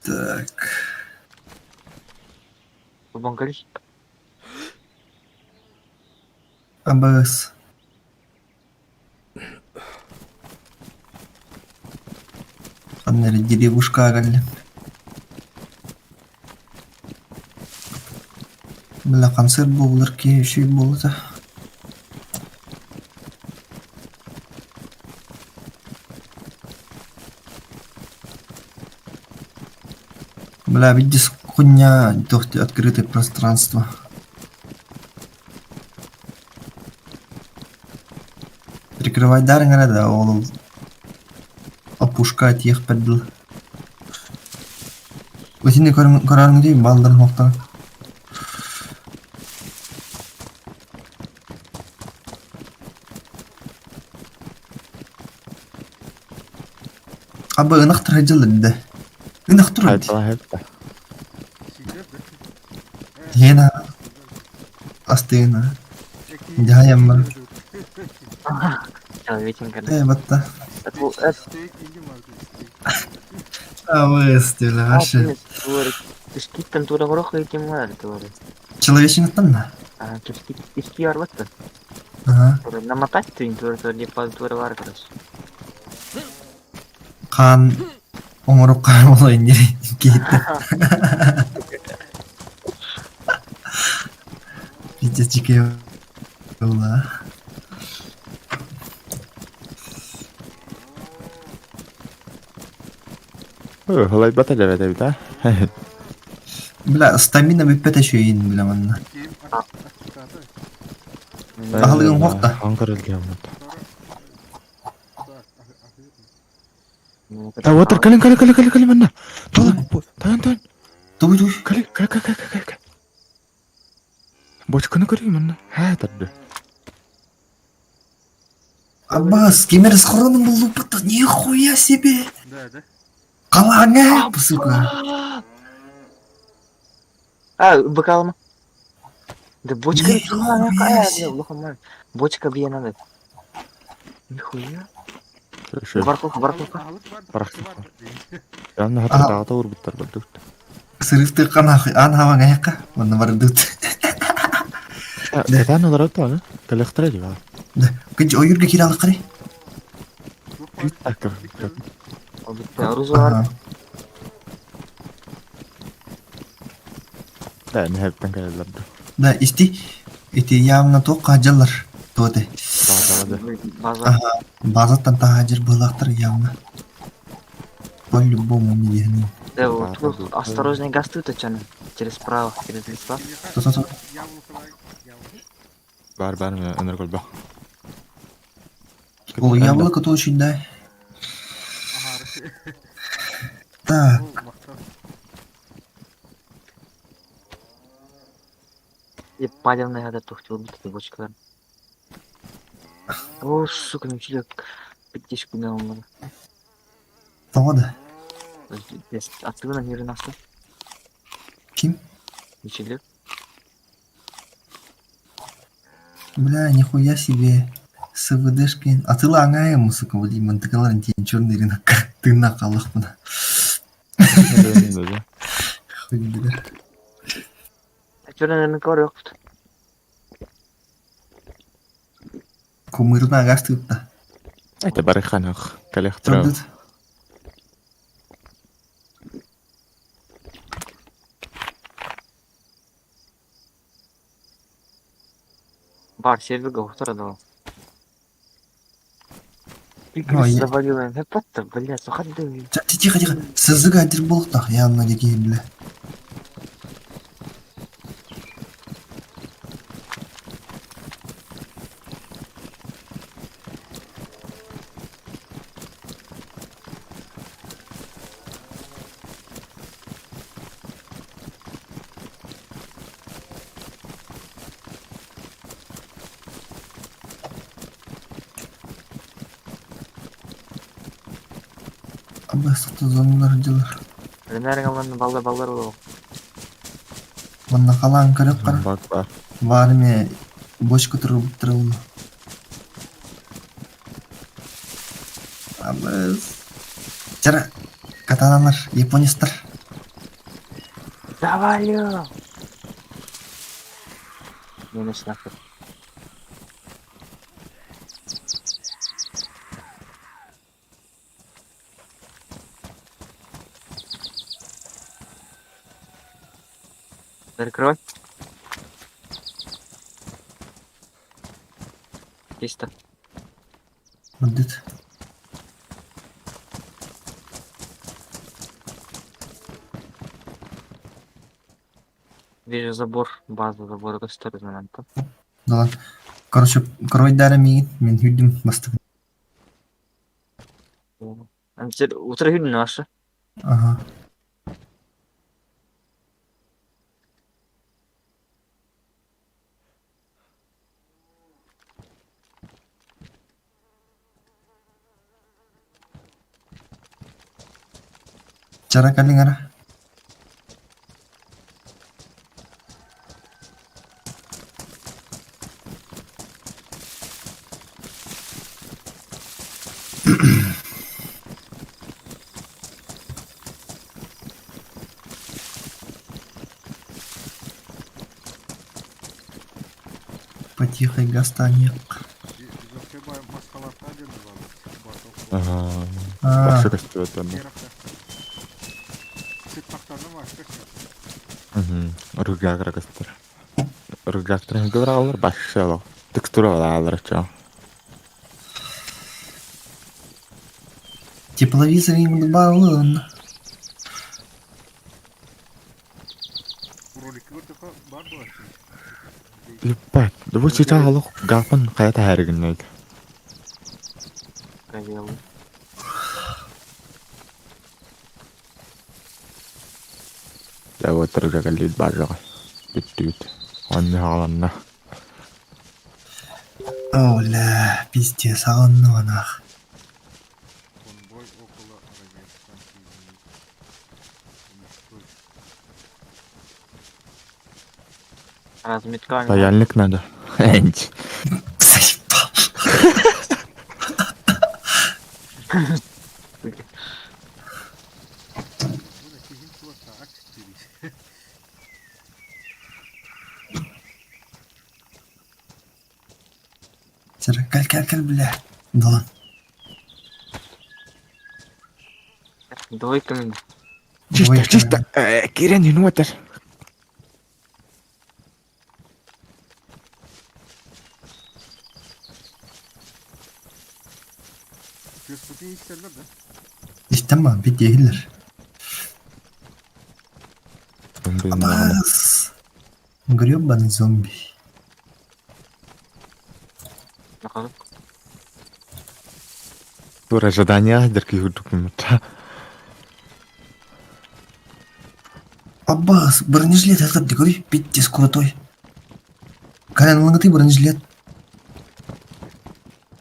Так. Побанкались. АБС. Аннары деревушка агали. Бля, концерт болдыр, еще и болды. Бля, видишь, хуйня, открытое пространство. Прикрывать дары не надо, ол опушка тех подл. Өтіне көрарың дейм, балдырын оқтан. Абы ынық тұра жылынды. Ынық тұра هاد واحد Ена. Астына. Дяямма. Человеченька. Батта. Это АБС, тюля, вообще. кишкиттен тура горох этим надо, говорит. Человечный тонна. А, кишки арватта. Ага. Намотать ты тура не по тура вар короче. Қан оңырып қар болайын кейтті. Пиздец жеке болды. هو يبطل اللعبة بتاع Бля, стамина биппет еще ейін, бля, манна. Aktifkator. Ағылығын қоқта. аңғыр الجامعة توتر كلم منا تعال Туй. كلم بوش كنا كريم منا هذا Аббас, кемер схороным был лупыта, нихуя себе. Да. Қалаңа, сука. А, бокалма. Да бочка какая, бля, лохоман. Бочка бья надо. Нихуя. Баркуха. أنا هطلع أطور بالتربة Сырыфты қанақы, ана аяққа, оны бар дүт. ده أنا ضربته أنا كان اخترع لي بعد Да, күнші ойырға келалық қарай. أكر Рузуар. لا نهاية تنقل اللبدة Да, ити явно тоққа жалар. Тоты. База. Базаттан тахажир бұлақтыр явно. По-любому не ехну. Да, вот тут осторожный газ тут, через право, через леса. То. بعد ما أنا أقول بقى Ол яблоко то очень да. Так, И палевная надо тухтил бить этой бочкой. О, сука, мечелек. Пятишку дал надо. тода. А ты на мире нас Ким? мечелек. Бля, нихуя себе. СВДшки. А ты лагаем, сука, Вадим, антикаларин тень черный рынок. Ты накалах мына. Хуй бля. Что, наверное, корок. Кумырна гастыпта. Это барыханах коллектор Тұрдыт. Бар, сервига, второй дал. Ой, я- Завалила. Патта, блядь, ходы. Тихо. Сызыга адир болуқтақ, явно деке, бля. Аббас зонлар жылар. Өлмәрің алған балдар болу. Мында қалаң көріп қара. Бак бар. Бар ме бочка тұрыл. Аббас. Жара катаналар, японистар. Давай! Мені снахер. Закрой. Чисто. Міндет. Вижу забор, база забора көстөрү менен. Далан. Короче, кройдары мейін. Мен хүлдім бастығын. Утро хүнү ашы. Ага. Cara kali ngara. Потихо гастанек. Закрываем маскалатта деді бабы. Ага. А, Бақшы көстіп өтіп. Сетпақтарына машкасы. Рюкзак көстір. Рюкзактың көбір алыр бақшы алыр. Текстура алыр чау. тепловизор еңді балын. Ролики көрдіқа бар болар. Ебать, бұл чита алыр ғапын қайта әрігін өйді. Ковел. Я вот рюкзак әлдейді бар жоғы. Бүт. Онны ғаланна. Оля, пиздец, ағанны ванақ. Конвой около радиостанции. Разметка. Паяльник надо. Энч. Заебал. Burada kehim kulakta açık değil. Жара, кәл, бля. Далан. Двойка мен. Чисто. Кирен, you know what that? Gözpatı isterler de. İşte mi? Bir değiller. Аббас. Грёбаный зомби. Нахуй. Тур ожидания дырки документа. Аббас, бронежилет этот, говори, пиздец крутой. Колян, лонготы бронежилет.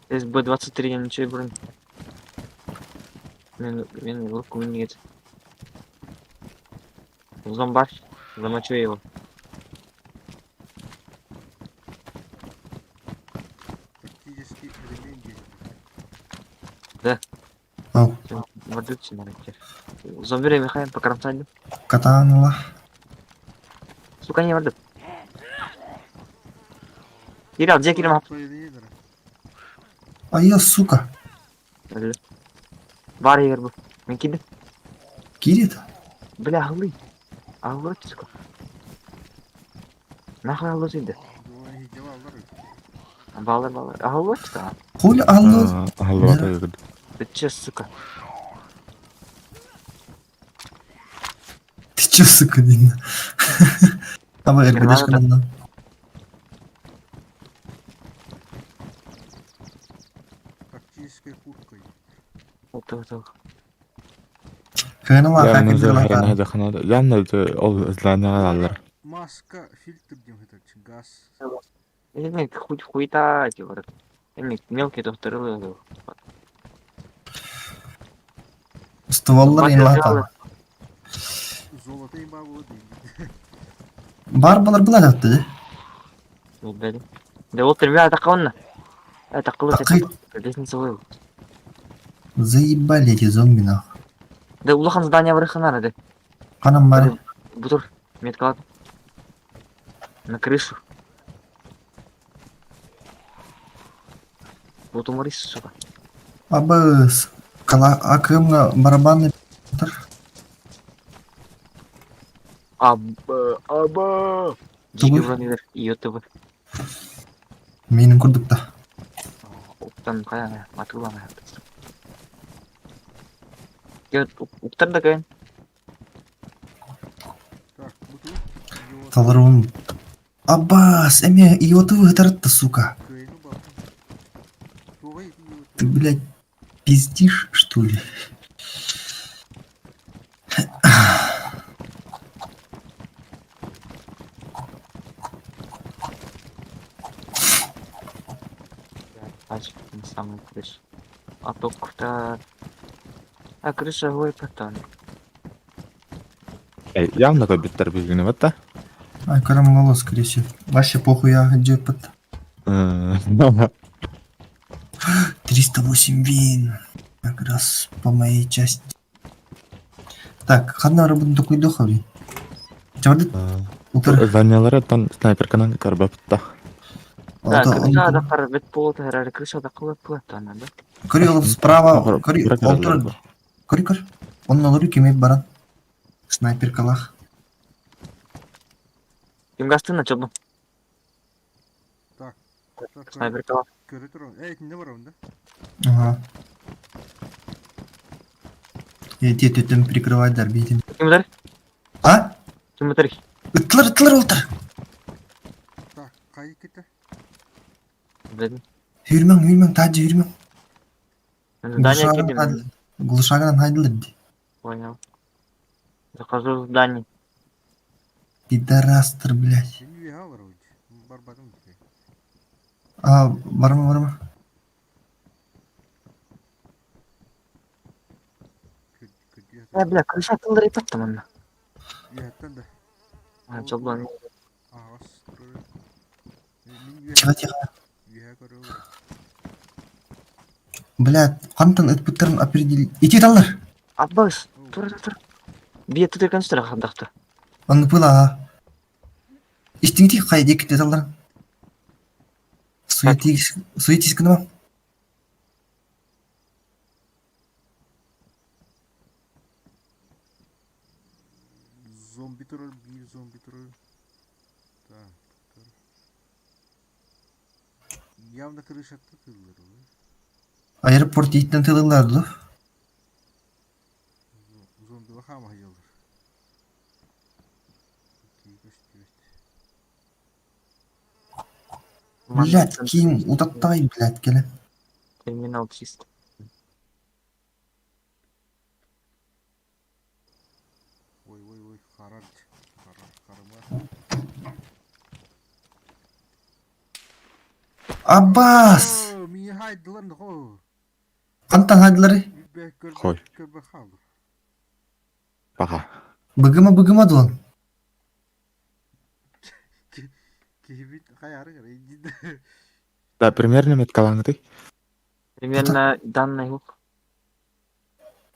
СБ-23 ничего бронь. Мен руку нет. Зомбарь. Замочу его. Тактический ремень değil. Ау, Вардуйте, наверное. Зомби Михаил по карантину. катанула. Сука, не вардут. Кирилл, где Кирилл? Söylediğidir. А я, сука. Бар егер бұл. Мен келдім. Кирит? Бля, ағылый. Ағылыр сука. Нахуй ағылыр енді. Doğru cevaplar. Балар. Ағылыр сука. Хули алло. Алло, Ты че, сука? Ты чё, сука, дейін? Аба, РГДшка мындан. Тактической курткой. Отыр. Хэнала, Yanınızı хакерлер herine атады. yakına. Yanınızı ol izleyenler alır. Маска, фильтр дем это, газ. Мен хуйта, типа. Мен мелкий докторы. Стволлар енлата. Золотый бабу дейм. Бар болар булат атты, да? Билбедим. Де отыр бе атаққанна. Атаққылы Тақи. Лестница был. Заебали эти зомби, нахуй. Да улахан здание врыханара, да. Қанам бар. Бутур, метка. На крышу. Вот уморис, сука. Абыс. Акымға барабанны тұр. Аба. Жеге бронилер, ИОТВ. Менің күрдікті. Уктан кая, матылана. Уктар да кайын. Так, буту. Таларуын. Аббас, әме иотывы ғытарытты, сука. Кайну бабу. Тугай Ты, блядь, пиздишь, что ли? Тачка на самой крыше. А то куда... А крыша гой потом. Эй, явно көбүттөр билгини бат да. Ай, карамголос, скорее всего. Вообще похуй, я джекпот. 308 вин. Как раз по моей части. Так, хадна работа такой доховый. Чавды? Утыр. Зданиялары тан снайперканан карбапта. Да, крыша да қарбет болды, herhalde крыша да қылып қылыпты ана, да? Көрі ол справа, көрі олтыр. Көрі. Оның олыры кемеп баран. Снайпер калах. Кем гастына чобу? Так. Снайпер кала. Көрі тұрған. Әйтінде бар онда. Ага. Те төтім прикрывайдар бейтім. Кем удар? А? Кем удар? Ытлар олтыр. Так, қай кетті? Білдім. Үйірмең, таджи үйірмең. Здание кедем. Глушагынан хайдылыр. Понял. Захожу в здание. Пидорастыр, блядь. Сен үйеға бар өйді. Бар бадым дей. А, барма. Бля, крыша тылдыр епаттым ана. Үйеттен да. Чобу. Ағас тұры. Тихо. Үйеға көрі. Блядь, қантан өтпіттерін определить. Ити талар. Аббас, тур. Бие тұтыр конструктор қандақты. Оны пыла. Иштіңті қай декітті талар. Суетис кіні Зомби тұрыр, бір зомби тұрыр. Так, тұр. Явно крышатты тылыр. Аэропорт еттен тылыларды. Зомби лахама жылыр. Блядь, киім удаттай, блядь, келе. Терминал чист. Ой, қарама. Аббас! Мені хайдылар ғой. Қантан хайдылары? Қой. Көбі қалды. Баха. Бұгыма дуан. Кебет қайары қарай. Да, примерно меткалаңды. Примерно данный хук.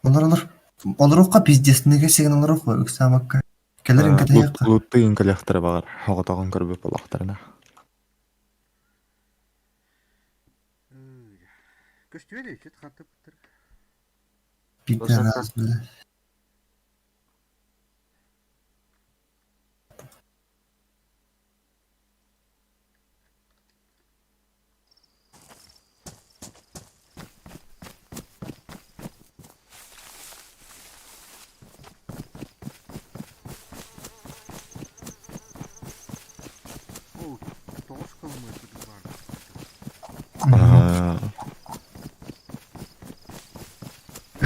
Олар. Олар оққа пиздесіндегі сеген олар оққа өксамаққа. Келерін кәтаяққа. Лутты инкалектары бағар. Оғытағын көрбеп олақтарына. Көшті әлі, кет қатып бұттыр. Пидорас, блядь. О, тоғыз қылмай бұды бар.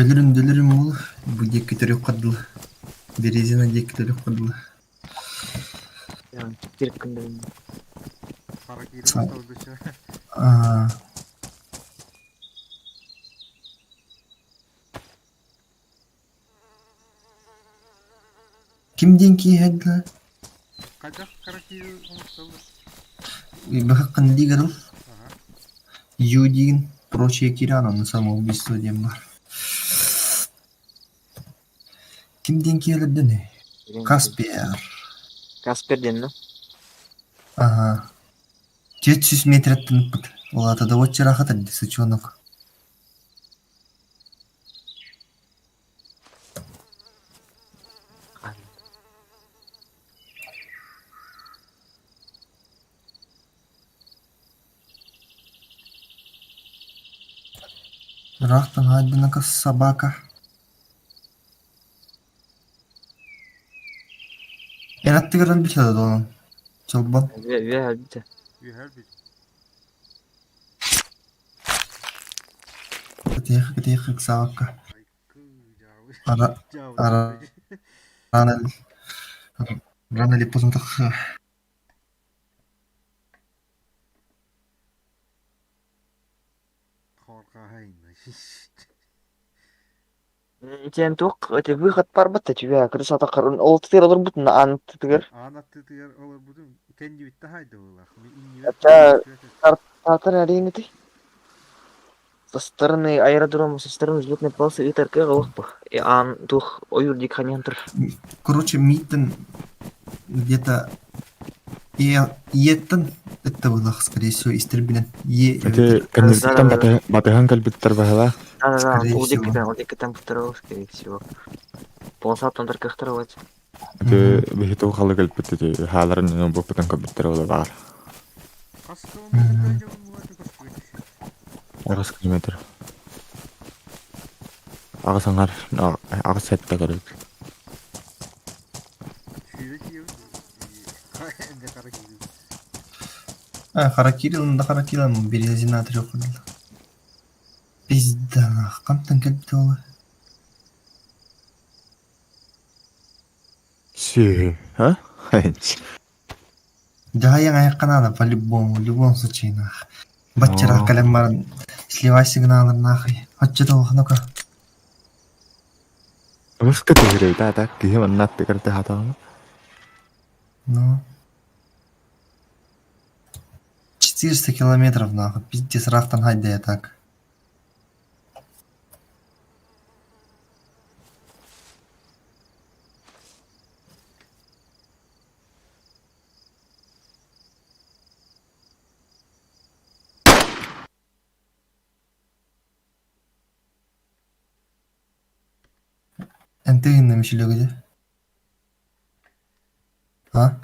Өлірім ол. Бұл декі түрі қадылы. Березина декі түрі қадылы. Терк күнді. Қара кейді бастауды ша. Kimden kiyheddi? Kaçak karakteri unutuldu. Бахакан дигерл. Aha. Юдин. Прочие Кирана на самоубийство демар. Kimden kiyheddi ne? Каспер. Касперден, ну. Ага. 700 метраттан пут. Олата да вот чарахат адди сучонок. Рахтан хайдынака собака. Энаттыгырын бишеді оның. Чылбан. Ве, Bir her bir. Кытыйхык собака. Ay kıyacağım. Ара... Cavı. Ара... Рано... Рано или поздно так... Korkayım. Итен тук, эти выход парбатта тебе, крысата карын, ол тытыр олар бутын ан тытыр. Anlattığı yer olur budun. Kendi bitti haydi oğlak. Hatta татар әрине ты. Со стороны аэродрома, со стороны взлетной полосы ИТРК голубых. И ан тух оюрдик ханентр. Короче, Миттен где-то... Еттен... Это было, скорее всего, истребитель. Эти кандидаттан батыхан калбиттер баһала. Да-да-да, Скорее всего. ол деккетен путарау, скорее всего. Полоса тонтар кахтаровать. Эти бихиту халы калбит эти халарын боппутан калбиттер ола бар. Kaskımın bir de muhabbet kaskı. 30 километр. Агасаңар, агас сәттә көрөк. Şöyle diyor. Hem de kara gidiyor. Харакирил, да харакирил, березина трёхнула. Пизда, кантан келбит олы. Си, а? Да, я аяққанада по-любому, в любом случае, нах. Батчара калеммарын сливай сигналыр нахуй. Хотча ну-ка. Өскөт ирей та киһим аннат текерте хатааны. Ну. 400 километров, нахуй. Пиздец, рахтан хайдая так. Энтегин немишиле где? А?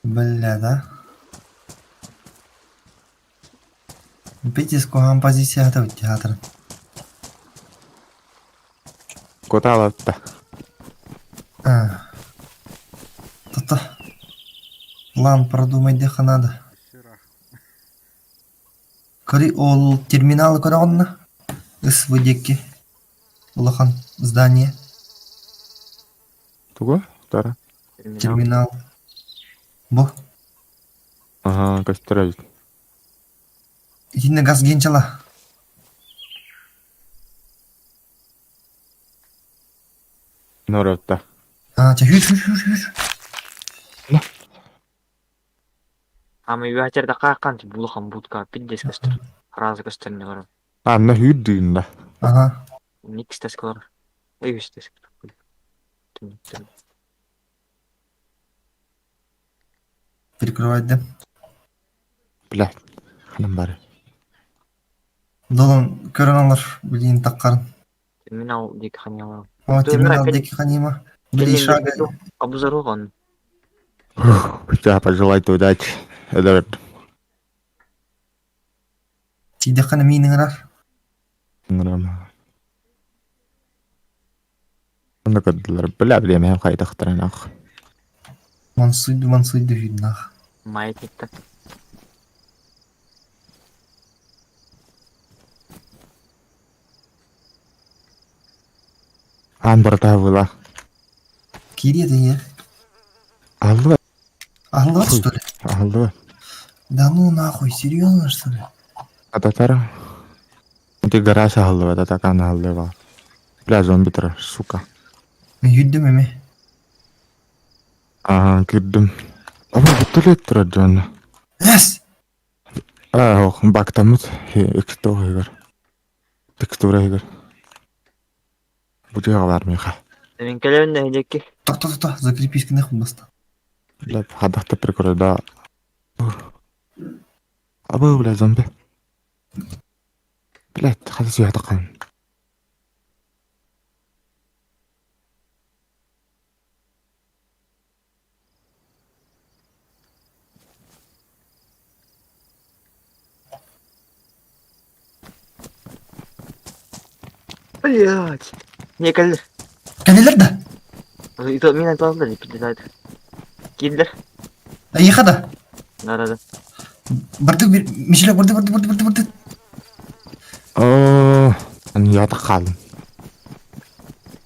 Бля, да? Пиздец, куган позицияда өтті. Коталатта. Та-та. План продумать деха надо. Şırah. Кори ол терминалы көрөгөннө. СВДки. Улахан здание. Туго? Тара. Терминал. Бу. Ага, кастраль. Итине газ генчала. Норотта. Жүр. Ама юатерда каакан булахан будка пиддес кастер. Разы кастерне барам. Анна хүддинда. Ага. Никс таскалар. Эйвис таскалар. Перекрывать, да? Бля. Ханам бары. Долон көрөңөр билин таккарын. Терминал дик ханялар. О, терминал деки ханима. Били шага. Обзороган. Хотя пожелать удачи. Эдвард. Тиде хана миниңрар. Нрама. Онда кадылар. Бля, мен кайтактыран ак. Мансуйду виднах. Маятник. Ан барта була. Кири де. Алла. Алло, что ли? Алло. Да ну нахуй, серьезно, что ли? Ататара. Ты гараж алло, это такая алло. Бля, зомби тра, сука. Үйдім эме. Кирдим. Ама бүтөлөт тура жана. Эс! Ох, бактамыз. Экстогер. Текстура. Бутыга бар миха. Мен келемін әйлекке. Та, закрепись нахуй баста. Бля, хадахта прикольно, да. Абы, бля, зомби. Блядь, хазы сүйата қалын. Блядь. Не келдір. Кәнелер да? Мен айтып алдым да деп айтты. Келдір. Ехада. Да. Барды, мишелек, барды. Аны ята қалын.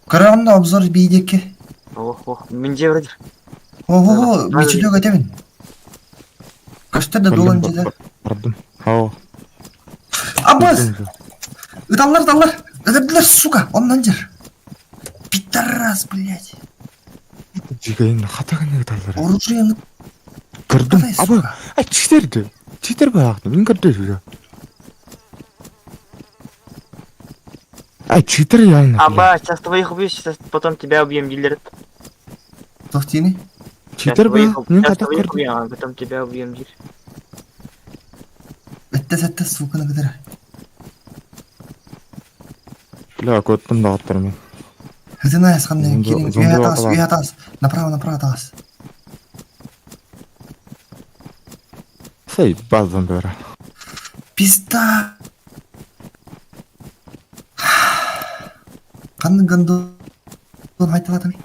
Қарағанда обзор бейдекке. Ох, мен же брадер. Ого, мишелек айтамын. Кашта да долан жеді. Бардым. Хау. Аббас! Ыталар. Öldürdüler, сука, ondan жер. Пидорас, блядь. Жигейін хатағын егіталар. Оружиені Кірдім. Қадай, Абы, сука. читерді. Читер бағақты, мен кірді жүре. Читер реально. Аба, сейчас твоих убью, сейчас потом тебя убьем, дилер. Тоқтені. Читер баға, мен Сейчас қатақ твоих кірдім. убьем, а потом тебя убьем, дилер. Әтті, суканы кідірі. Бля, көттім дағыттыр мен. Хызына ясқандай Зомби- керен. зомби аталар. Үй атас. Направо атас. Сәй, баздан бәрі. Пизда. Қанды гандон айтылады.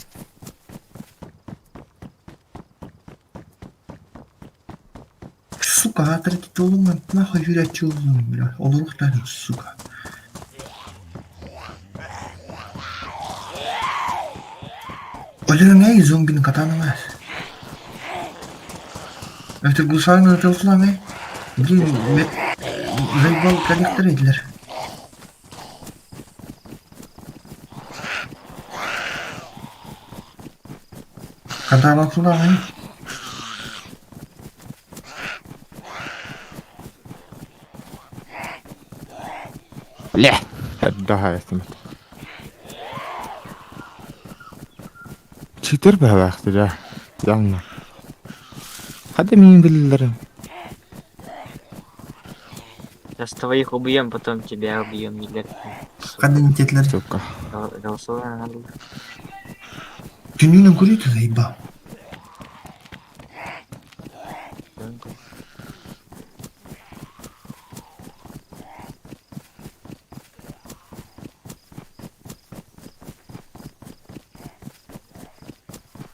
Сука, атырки толуңан нахуй жүрәтчі олуң, бля. Олуруқтарын, сука. Өлерің әй, зомбinin катаның әр. Это глушарың өтелсілаң әй. Блин, заебал коллектор еділер. Катаның сулаң әй. Бля, әддаға естімет. Читер бағақты жа, яңна. Хады мен білілерім. Сейчас твоих убьем, потом тебя убьем, дилер. Қады нететлер. Сука. Голосование надо. Түнінің көрейді заебал.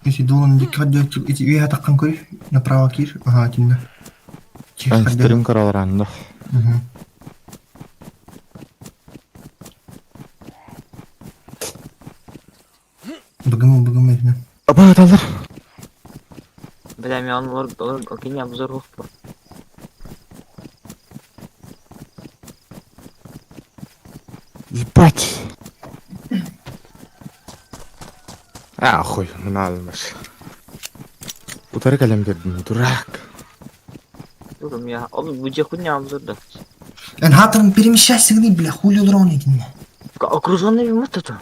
Если долан эти үй атаққан көрей, направо кир. Ага, тимді. Стрим қараларанда. Бігімі етіне. Аба, аталар. Бля, мен окей, обзор оқып. Ебать. Хуй, мына алмаш. Бұтары кәлем бердім, дурак. Дурам я. Bu хуйня обзорда. Эн хатырын перемещайся гни, бля, хули олар он етіне. Окруженный вимат это.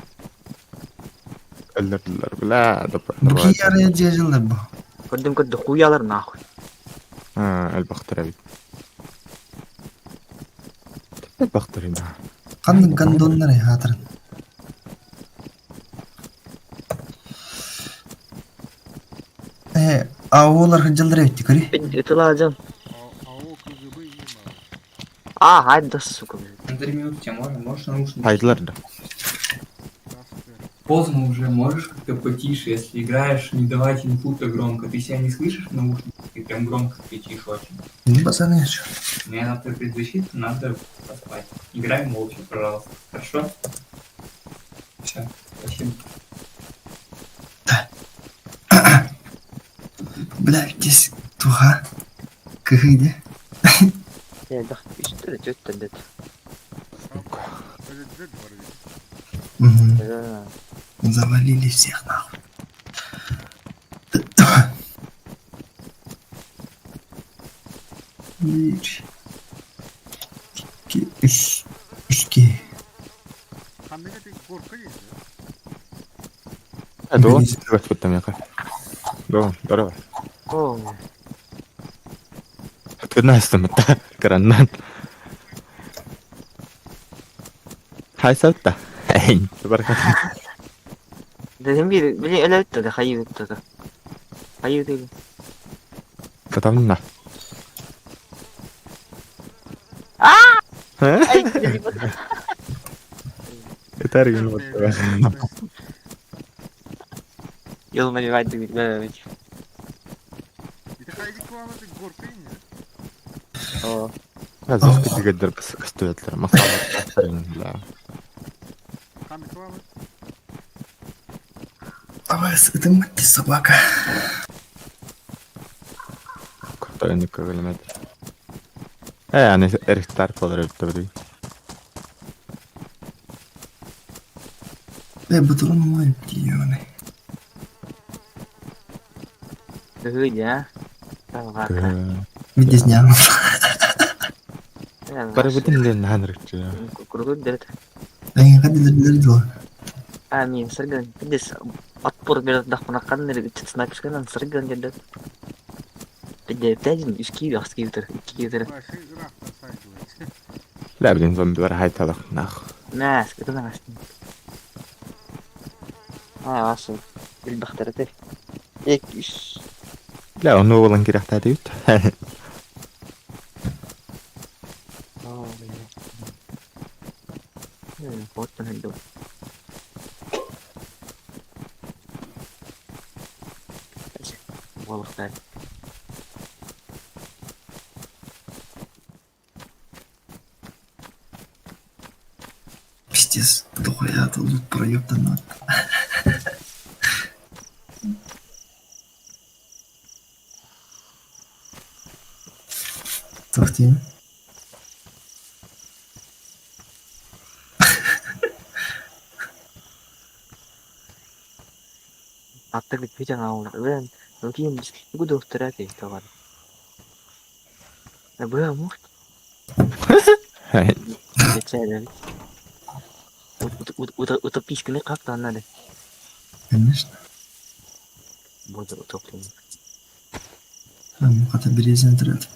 Әлдерділер, бля, Бұки яры жежілді бұл. Көрдім хуялар нахуй. Әлбақтыр әбет. Әлбақтыр еді. Қанды гандонлар ай хатырын. Олар жылдыр әбетті көрі. Это ладно. Хайда, сука. На 3 минуты тебя можешь наушники? Пайдылар да. Поздно уже, можешь как-то потише, если играешь, не давать инпута громко. Ты себя не слышишь в наушниках? Ты прям громко кричишь очень. Ну, пацаны, что? Мне надо предзащиту, надо поспать. Играй молча, пожалуйста. Хорошо? Все, спасибо. Бля, здесь туха. Кыгыйды. Я дах үстүрө жөттөн дет. Ölücü var ya. Завалили всех нахуй. Bir. İki, üç. İki. Hamile tek korku yedi. Doğru. Bak bitti mi? Doğru. Doğru. О, Kena istemetta. Kerenan. Hai sauta. Hei, berkat. dedim biri öyle öttü de hayır öttü de. Hayır değil. Ketamna. Ay, dedi bak. Yeter gün oldu. Yoluma bir vardı bir böyle. Bir de kaydı kıvamı tek korku yedi. О, Ya zor ki diğer bas kastiyatlar. Masalar. La. Kandı kıvamı. Давай, это мать ты собака. Кто не кагылмет. Yani erkekler falan öldürdü. Бля, батон мой пьёный. cứ vậy. Tao gạt ra. Видишь, не Para bitin din hanrıkçı. Kurut dert. Ай, ходи додо. Amin sergan. Pedes atpur bir dah penakan dari sniper kan sergan jadi. Pede pedin üski üski bitir. İki bitir. Başı Irak'ta saygılar. La bilin zombiler haytalak nah. Nas, kita nas. Ah, asıl. Bir baktara te. Ek üs. La onu olan kirah tadi ut. Oh, ya. Foto hidup. Wallahi tadi. Пиздец, дохуя тут лут проёбано. Тоқтим. Artık bir pijama aldı. Ben mungkin gue dokter aja kawan. Nah, bro, mu geçer. Утопись кene как-то надо. Конечно. Буду утоплен. Там ката березин тұрады.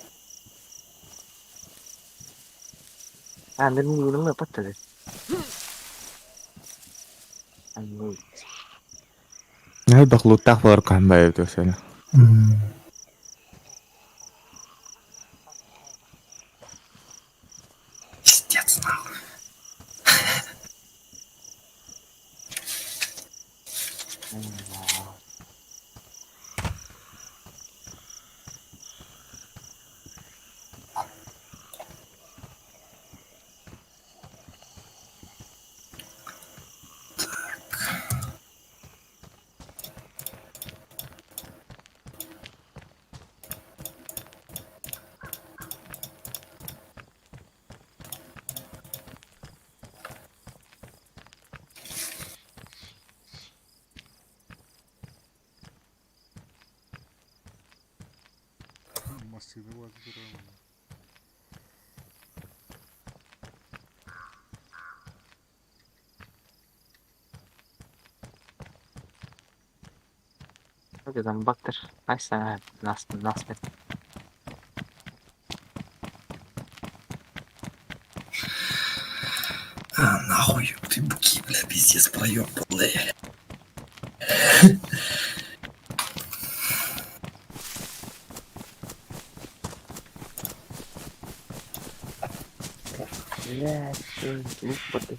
Ben bunu ne patladı? Anladım. Ay bak lutak var kan bayar tuh sana. Пиздец, нахуй. Massive var duramam. Hadi lan baktır. Ay sen nasıl? А, нахуй, ты буки, бля, пиздец, проёбанный. Блядь, lupa deh.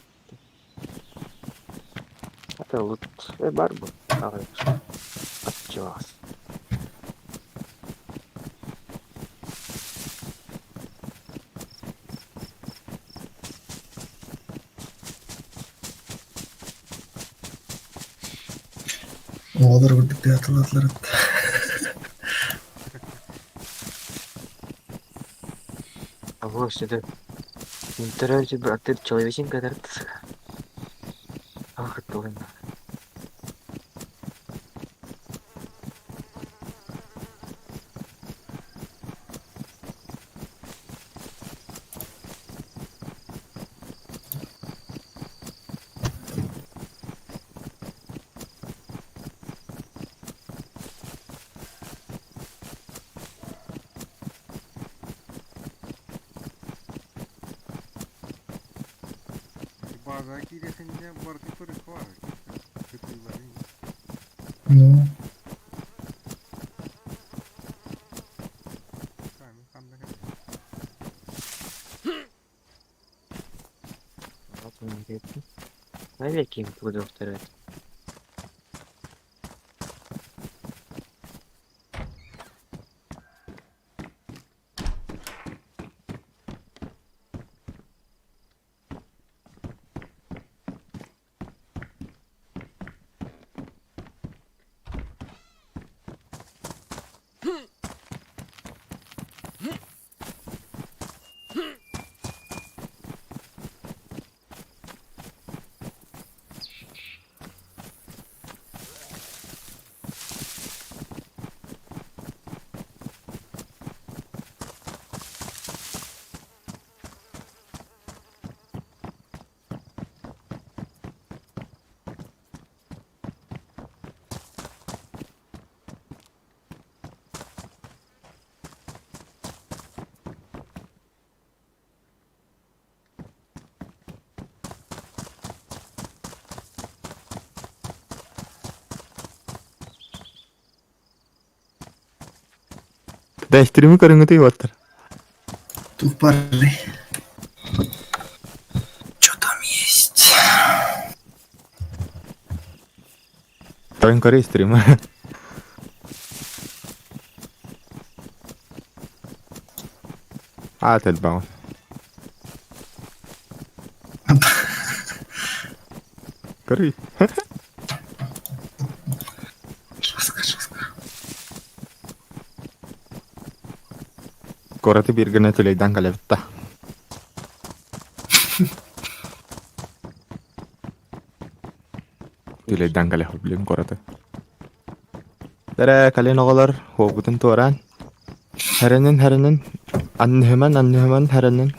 Ada loot, baru bu. Jelas. Олар көрдік те атылатылар. Просто это... Интернете, брат, ты человеченька, это... Ах, это ладно. База киресінде барты көрік бар. Күтілбәрін. Ну, Камень қандығы. Вот он идет. Навеки им буду второй. Да, стримы көріңі оттыр. тут пары. Что там есть? Тойын көрі стримы. Ател бағын. Көрі. Жестко. Кораты бергіне төлейден қалепті. Төлейден қалеп білем кораты. Дәрі кәлен оғалар хоғытын туаран. Härenen, annehmen, härenen.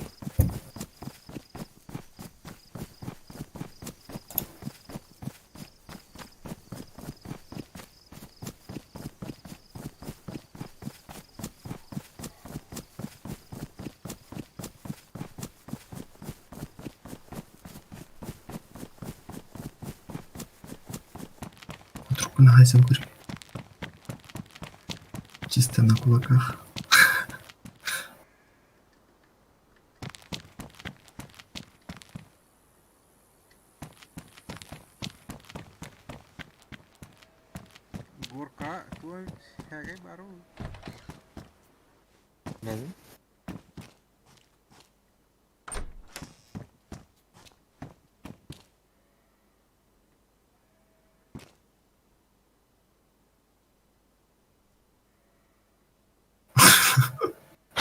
Трубку на газе курю. Чисто на кулаках. Горка, той хәгәй бару. Ne?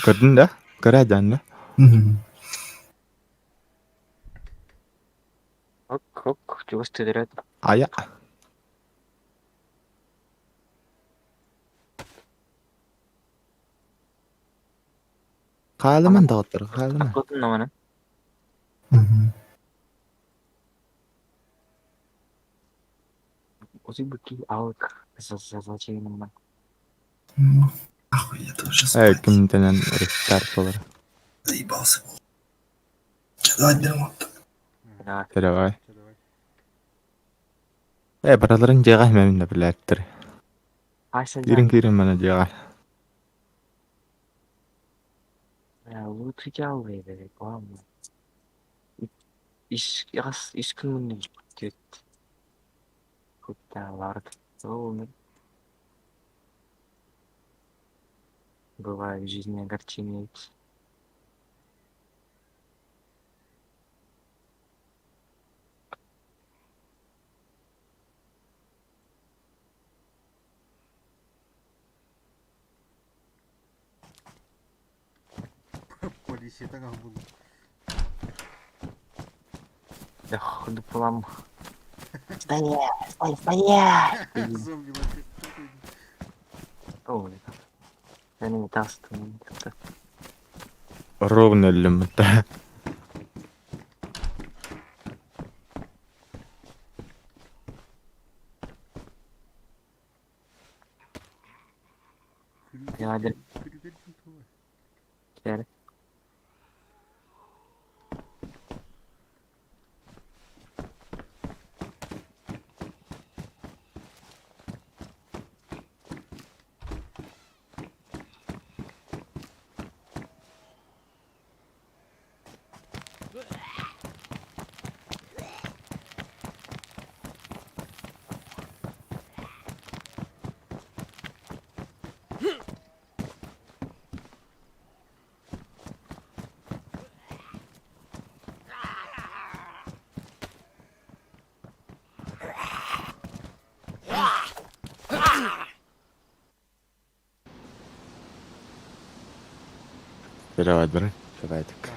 Көрдің да? Көрәден да? Hok, чего стреляют? Ая. Қалымын дағыттыр, қалымын. Atladın mı bana? Узы быки алык. Зачем нам? Ахуй, я тоже спать. Кімденен рестарт болар. Заебался. Че, давай берем вот. Да. Давай. Давай. Бараларын жеға мәмін да біләттір. Айса Кирин мәні жеға. лучше делай, да, главное. Иш күннен кетет. Көпталарды. Ол бывает в жизни огорчение. решеток буду. Я ходу полам. Стоять! Зомби вокруг. Ой, я не метался там. Ровно лимита. Я один. Gel. Давай, бери. Давай так.